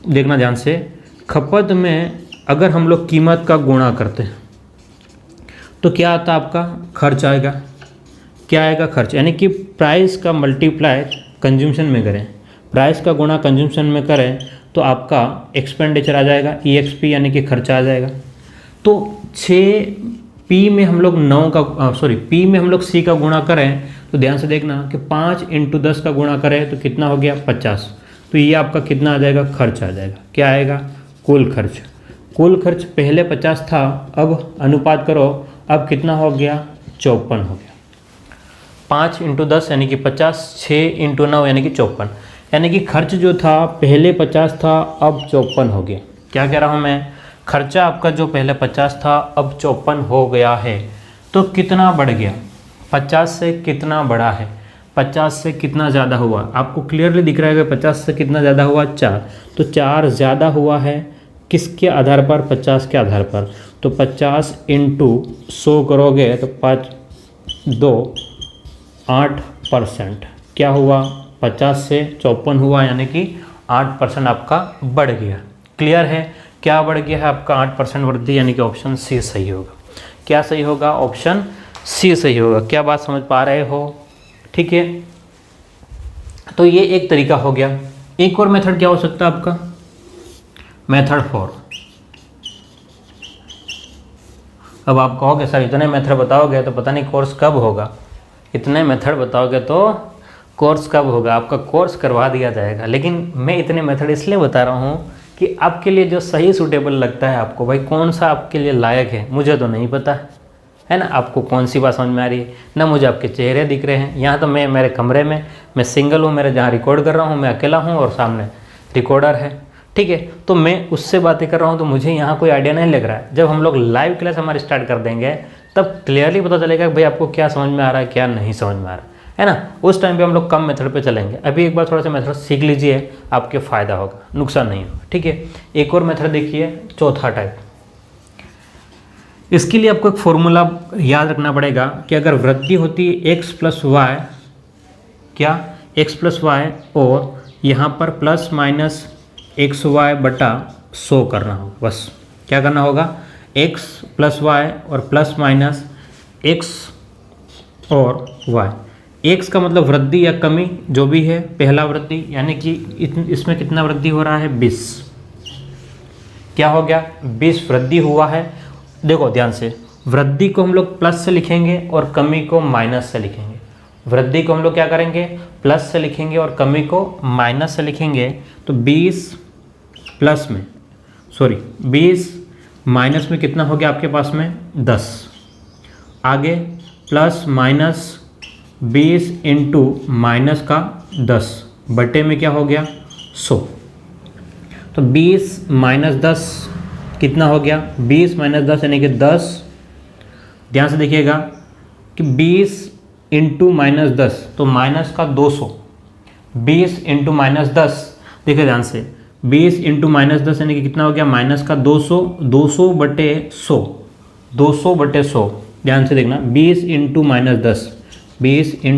देखना ध्यान से, खपत में अगर हम लोग कीमत का गुणा करते हैं तो क्या आता? आपका खर्च आएगा। क्या आएगा? खर्च। यानी कि प्राइस का मल्टीप्लाई कंज्यूमशन में करें, प्राइस का गुणा कंज्यूमशन में करें तो आपका एक्सपेंडिचर आ जाएगा, EXP यानी कि खर्चा आ जाएगा। तो 6P में हम लोग 9 का P में हम लोग C का गुणा करें तो ध्यान से देखना कि 5 × 10 का गुणा करें तो कितना हो गया? 50। तो ये आपका कितना आ जाएगा? खर्च आ जाएगा। क्या आएगा? कुल खर्च। कुल खर्च पहले 50 था, अब अनुपात करो, अब कितना हो गया? 54 हो गया। 5 × 10 यानी कि 50, 6 × 9 यानी कि 54, यानी कि खर्च जो था पहले 50 था, अब 54 हो गया। क्या कह रहा हूँ मैं? खर्चा आपका जो पहले 50 था, अब 54 हो गया है। तो कितना बढ़ गया? 50 से कितना बढ़ा है? 50 से कितना ज़्यादा हुआ? आपको क्लियरली दिख रहा है कि 50 से कितना ज़्यादा हुआ? 4। तो 4 ज़्यादा हुआ है किसके आधार पर? 50 के आधार पर। तो 50 × 100 करोगे तो 5 2 8%। क्या हुआ? 50 से 54 हुआ, यानी कि 8% आपका बढ़ गया। क्लियर है? क्या बढ़ गया है आपका? 8% वृद्धि, यानी कि ऑप्शन सी सही होगा। क्या सही होगा? ऑप्शन सी सही होगा। क्या बात समझ पा रहे हो? ठीक है, तो ये एक तरीका हो गया। एक और मेथड क्या हो सकता है आपका? मेथड 4। अब आप कहोगे सर इतने मेथड बताओगे तो पता नहीं कोर्स कब होगा। इतने मेथड बताओगे तो कोर्स कब होगा? आपका कोर्स करवा दिया जाएगा, लेकिन मैं इतने मेथड इसलिए बता रहा हूँ कि आपके लिए जो सही सूटेबल लगता है आपको, भाई कौन सा आपके लिए लायक है, मुझे तो नहीं पता है ना। आपको कौन सी बात समझ में आ रही है ना? मुझे आपके चेहरे दिख रहे हैं। यहाँ तो मैं मेरे कमरे में, मैं सिंगल हूँ, मेरे जहाँ रिकॉर्ड कर रहा हूँ मैं अकेला हूँ और सामने रिकॉर्डर है, ठीक है। तो मैं उससे बातें कर रहा हूँ, तो मुझे यहाँ कोई आइडिया नहीं लग रहा है। जब हम लोग लाइव क्लास हमारी स्टार्ट कर देंगे तब क्लियरली पता चलेगा कि भाई आपको क्या समझ में आ रहा है, क्या नहीं समझ में आ रहा है ना। उस टाइम पे हम लोग कम मेथड पे चलेंगे। अभी एक बार थोड़ा सा मेथड सीख लीजिए, आपके फ़ायदा होगा, नुकसान नहीं होगा, ठीक है। एक और मेथड देखिए, चौथा टाइप। इसके लिए आपको एक फॉर्मूला याद रखना पड़ेगा कि अगर वृद्धि होती है x + y, क्या x + y, और यहाँ पर ±xy बटा 100 करना होगा। बस क्या करना होगा? x + y और ±x और y। x का मतलब वृद्धि या कमी जो भी है, पहला वृद्धि, यानी कि इसमें कितना वृद्धि हो रहा है? 20। क्या हो गया? 20 वृद्धि हुआ है। देखो ध्यान से, वृद्धि को हम लोग प्लस से लिखेंगे और कमी को माइनस से लिखेंगे। वृद्धि को हम लोग क्या करेंगे? प्लस से लिखेंगे और कमी को माइनस से लिखेंगे। तो 20 माइनस में कितना हो गया आपके पास में? 10। आगे प्लस माइनस 20 × माइनस का 10 बटे में क्या हो गया? 100। तो 20 - 10 कितना हो गया? 20 - 10 यानी कि 10। ध्यान से देखिएगा कि 20 × -10 तो माइनस का 200। 20 × -10 देखिए ध्यान से, 20 × -10 यानी कि कितना हो गया? माइनस का 200। 200 बटे 100, 200 बटे 100। ध्यान से देखना, 20 × -10, 20 ×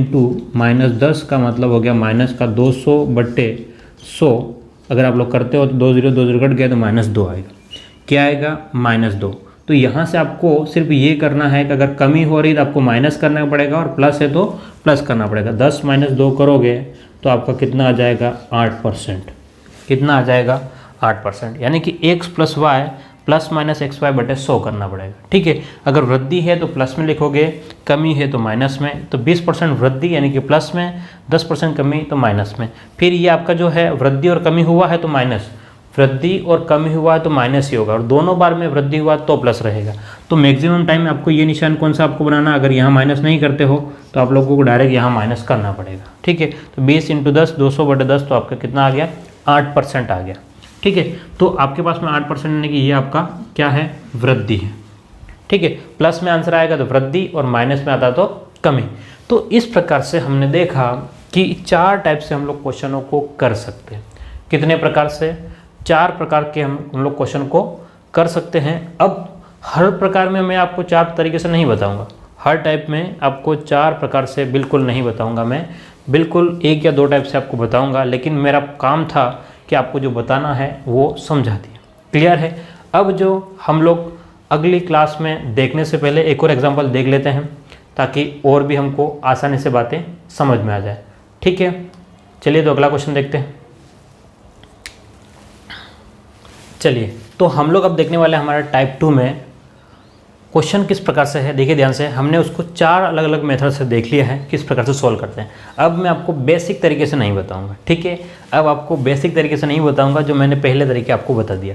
-10 का मतलब हो गया माइनस का 200 बटे 100। अगर आप लोग करते हो तो 2 0 2 0 कट गया तो -2 आएगा। क्या आएगा? -2। तो यहाँ से आपको सिर्फ ये करना है कि अगर कमी हो रही तो आपको माइनस करना पड़ेगा और प्लस है तो प्लस करना पड़ेगा। 10 - 2 करोगे तो आपका कितना आ जाएगा? 8%। कितना आ जाएगा? 8%। यानी कि x + y ±xy बटे 100 करना पड़ेगा, ठीक है। अगर वृद्धि है तो प्लस में लिखोगे, कमी है तो माइनस में। तो 20% वृद्धि यानी कि प्लस में, 10% कमी तो माइनस में। फिर ये आपका जो है वृद्धि और कमी हुआ है तो माइनस, वृद्धि और कमी हुआ है तो माइनस ही होगा, और दोनों बार में वृद्धि हुआ तो प्लस रहेगा। तो मैक्सिमम टाइम में आपको ये निशान कौन सा आपको बनाना? अगर यहाँ माइनस नहीं करते हो तो आप लोगों को डायरेक्ट यहाँ माइनस करना पड़ेगा, ठीक है। तो 20 × 10 200 बटे 10 तो आपका कितना आ गया? 8% आ गया, ठीक है। तो आपके पास में 8% यानी कि ये आपका क्या है, वृद्धि है। ठीक है, प्लस में आंसर आएगा तो वृद्धि और माइनस में आता तो कमी। तो इस प्रकार से हमने देखा कि 4 टाइप से हम लोग क्वेश्चनों को कर सकते हैं। कितने प्रकार से? 4 प्रकार के हम लोग क्वेश्चन को कर सकते हैं। अब हर प्रकार में मैं आपको 4 तरीके से नहीं बताऊंगा, हर टाइप में आपको 4 प्रकार से बिल्कुल नहीं बताऊंगा मैं, बिल्कुल 1 या 2 टाइप से आपको बताऊंगा। लेकिन मेरा काम था कि आपको जो बताना है वो समझा दिया। क्लियर है? अब जो हम लोग अगली क्लास में देखने से पहले एक और एग्जाम्पल देख लेते हैं, ताकि और भी हमको आसानी से बातें समझ में आ जाए। ठीक है, चलिए तो अगला क्वेश्चन देखते हैं। चलिए, तो हम लोग अब देखने वाले हैं हमारा टाइप 2 में क्वेश्चन किस प्रकार से है। देखिए ध्यान से, हमने उसको 4 अलग अलग मेथड से देख लिया है किस प्रकार से सॉल्व करते हैं। अब मैं आपको बेसिक तरीके से नहीं बताऊंगा, ठीक है। अब आपको बेसिक तरीके से नहीं बताऊंगा जो मैंने पहले तरीके आपको बता दिया।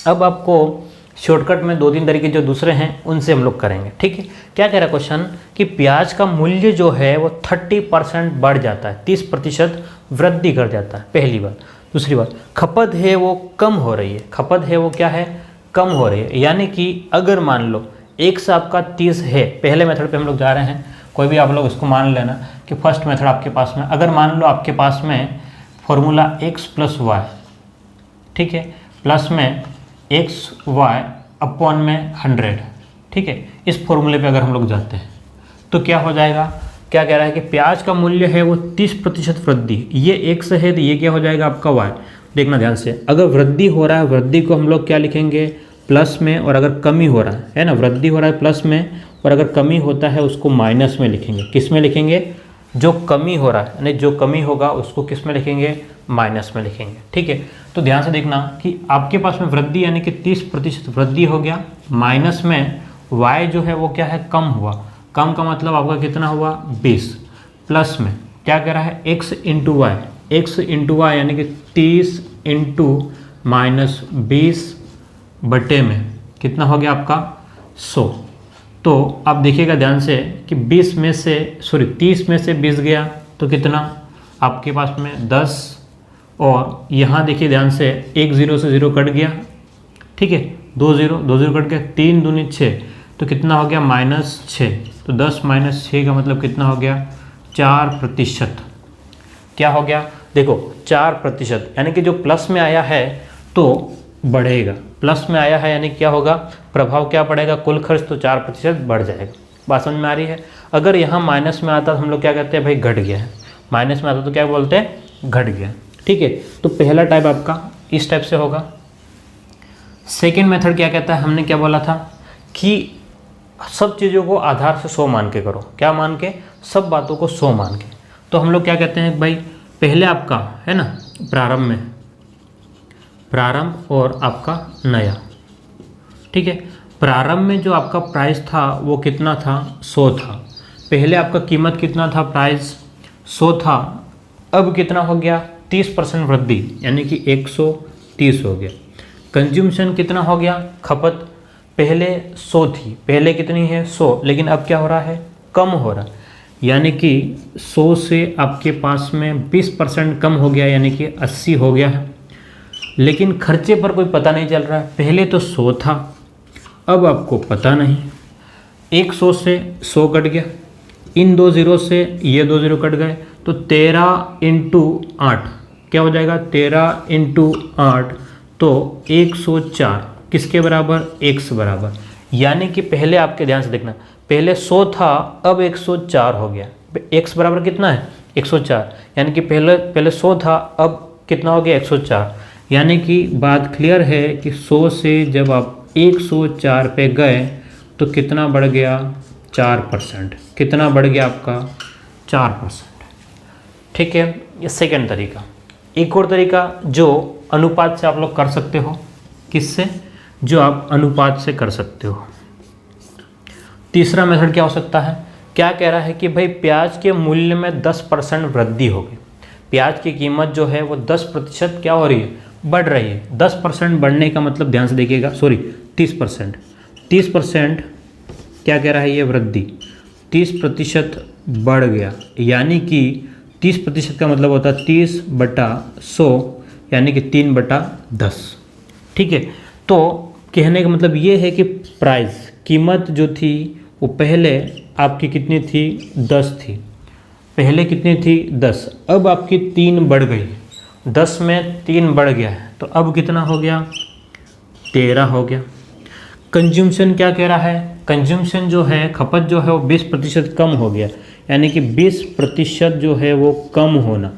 अब आपको शॉर्टकट में 2-3 तरीके जो दूसरे हैं उनसे हम लोग करेंगे। ठीक है, क्या कह रहा है क्वेश्चन कि प्याज का मूल्य जो है वो 30% बढ़ जाता है, 30% वृद्धि कर जाता है, पहली बात। दूसरी बात, खपत है वो कम हो रही है। खपत है वो क्या है, कम हो रही है। यानी कि अगर मान लो एक से आपका 30 है, पहले मेथड पे हम लोग जा रहे हैं, कोई भी आप लोग इसको मान लेना कि फर्स्ट मेथड आपके पास में, अगर मान लो आपके पास में फॉर्मूला x प्लस वाई, ठीक है, प्लस में एक्स वाई अपॉन में 100, ठीक है, इस फॉर्मूले पे अगर हम लोग जाते हैं तो क्या हो जाएगा, क्या कह रहा है कि प्याज का मूल्य है वो 30% वृद्धि, ये x है तो ये क्या हो जाएगा आपका y। देखना ध्यान से, अगर वृद्धि हो रहा है, वृद्धि को हम लोग क्या लिखेंगे, प्लस में, और अगर कमी हो रहा है ना, वृद्धि हो रहा है प्लस में, और अगर कमी होता है उसको माइनस में लिखेंगे। किस में लिखेंगे, जो कमी हो रहा है, यानी जो कमी होगा उसको किस में लिखेंगे, माइनस में लिखेंगे। ठीक है, तो ध्यान से देखना कि आपके पास में वृद्धि यानी कि 30% वृद्धि हो गया, माइनस में y जो है वो क्या है, कम हुआ। कम का मतलब आपका कितना हुआ, 20, प्लस में क्या कह रहा है, x into y, x into y यानी कि 30 इंटू माइनस 20 बटे में कितना हो गया आपका 100। तो आप देखिएगा ध्यान से कि 30 में से 20 गया तो कितना आपके पास में 10, और यहाँ देखिए ध्यान से, एक 0 से 0 कट गया, ठीक है, 2 0 कट गया, 3 दूनी 6, तो कितना हो गया -6। तो 10 माइनस 6 का मतलब कितना हो गया, 4%। क्या हो गया, देखो 4%, यानी कि जो प्लस में आया है तो बढ़ेगा, प्लस में आया है यानी क्या होगा, प्रभाव क्या पड़ेगा, कुल खर्च तो 4% बढ़ जाएगा। बात समझ में आ रही है। अगर यहाँ माइनस में आता तो हम लोग क्या कहते हैं, भाई घट गया है, माइनस में आता तो क्या बोलते हैं, घट गया। ठीक है, तो पहला टाइप आपका इस टाइप से होगा। सेकेंड मेथड क्या कहता है, हमने क्या बोला था कि सब चीज़ों को आधार से 100 मान के करो। क्या मान के, सब बातों को 100 मान के। तो हम लोग क्या कहते हैं भाई, पहले आपका है ना प्रारंभ और आपका नया, ठीक है। प्रारंभ में जो आपका प्राइस था वो कितना था, 100 था। पहले आपका कीमत कितना था, प्राइस 100 था, अब कितना हो गया, 30% वृद्धि यानी कि 130 हो गया। कंज्यूमशन कितना हो गया, खपत पहले 100 थी, पहले कितनी है 100, लेकिन अब क्या हो रहा है, कम हो रहा है, यानी कि 100 से आपके पास में 20% कम हो गया, यानी कि 80 हो गया है। लेकिन खर्चे पर कोई पता नहीं चल रहा है, पहले तो 100 था, अब आपको पता नहीं, 100 से 100 कट गया, इन 2 0 से ये 2 0 कट गए, तो 13 इंटू 8 क्या हो जाएगा, 13 इंटू 8 तो 104 किसके बराबर, x बराबर। यानी कि पहले आपके ध्यान से देखना, पहले 100 था, अब 104 हो गया। x बराबर कितना है, 104, यानी कि पहले 100 था, अब कितना हो गया, 104। यानी कि बात क्लियर है कि 100 से जब आप 104 पे गए तो कितना बढ़ गया, 4%। कितना बढ़ गया आपका, 4%। ठीक है, ये सेकेंड तरीका। एक और तरीका जो अनुपात से आप लोग कर सकते हो, किससे, जो आप अनुपात से कर सकते हो। तीसरा मेथड क्या हो सकता है, क्या कह रहा है कि भाई प्याज के मूल्य में 10% वृद्धि हो गई, प्याज की कीमत जो है वो 10% क्या हो रही है, बढ़ रही है। 10% बढ़ने का मतलब ध्यान से देखिएगा, 30%, 30% क्या कह रहा है, ये वृद्धि, 30% बढ़ गया, यानी कि 30% का मतलब होता है 30/100, यानी कि 3/10। ठीक है। तो कहने का मतलब ये है कि प्राइस कीमत जो थी वो पहले आपकी कितनी थी 10 थी, पहले कितनी थी 10, अब आपकी 3 बढ़ गई, 10 में 3 बढ़ गया है तो अब कितना हो गया 13 हो गया। कंज्यूमशन क्या कह रहा है, कंज्यूमशन जो है खपत जो है वो 20% कम हो गया, यानी कि 20% जो है वो कम होना।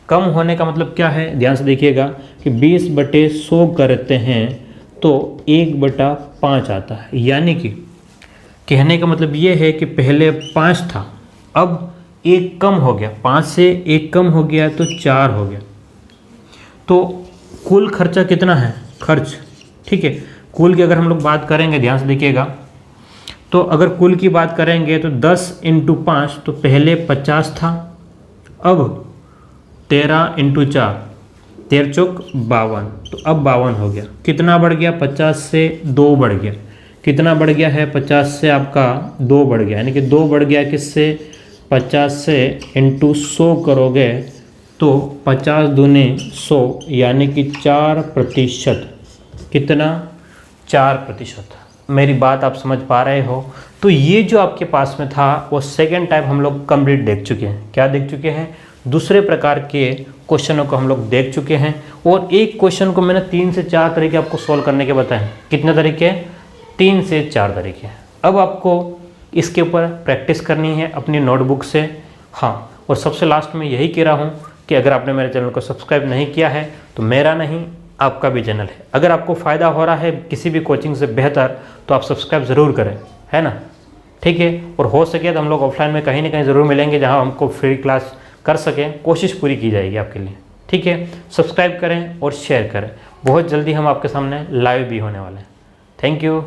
कम होने का मतलब क्या है, ध्यान से देखिएगा कि 20/100 करते हैं तो 1/5 आता है, यानी कि कहने का मतलब ये है कि पहले 5 था, अब 1 कम हो गया, 5 से 1 कम हो गया तो 4 हो गया। तो कुल खर्चा कितना है, खर्च, ठीक है। कुल की अगर हम लोग बात करेंगे, ध्यान से देखिएगा, तो अगर कुल की बात करेंगे तो 10 × 5 तो पहले 50 था, अब 13 × 4 13 चौक 52, तो अब 52 हो गया। कितना बढ़ गया, 50 से 2 बढ़ गया। कितना बढ़ गया है, 50 से आपका 2 बढ़ गया, यानी कि 2 बढ़ गया किससे, 50 से × 100 करोगे तो 50 दूने 100, यानी कि 4%। कितना, 4%। मेरी बात आप समझ पा रहे हो। तो ये जो आपके पास में था वो सेकेंड टाइप हम लोग कंप्लीट देख चुके हैं। क्या देख चुके हैं, दूसरे प्रकार के क्वेश्चनों को हम लोग देख चुके हैं। और एक क्वेश्चन को मैंने 3 से 4 तरीके आपको सॉल्व करने के बताए। कितने तरीके, 3 से 4 तरीके। अब आपको इसके ऊपर प्रैक्टिस करनी है अपनी नोटबुक से। हाँ, और सबसे लास्ट में यही कह रहा हूँ कि अगर आपने मेरे चैनल को सब्सक्राइब नहीं किया है तो मेरा नहीं, आपका भी चैनल है। अगर आपको फ़ायदा हो रहा है किसी भी कोचिंग से बेहतर तो आप सब्सक्राइब ज़रूर करें, है ना, ठीक है। और हो सके तो हम लोग ऑफलाइन में कहीं ना कहीं ज़रूर मिलेंगे जहां हमको फ्री क्लास कर सकें, कोशिश पूरी की जाएगी आपके लिए, ठीक है। सब्सक्राइब करें और शेयर करें। बहुत जल्दी हम आपके सामने लाइव भी होने वाले हैं। Thank you.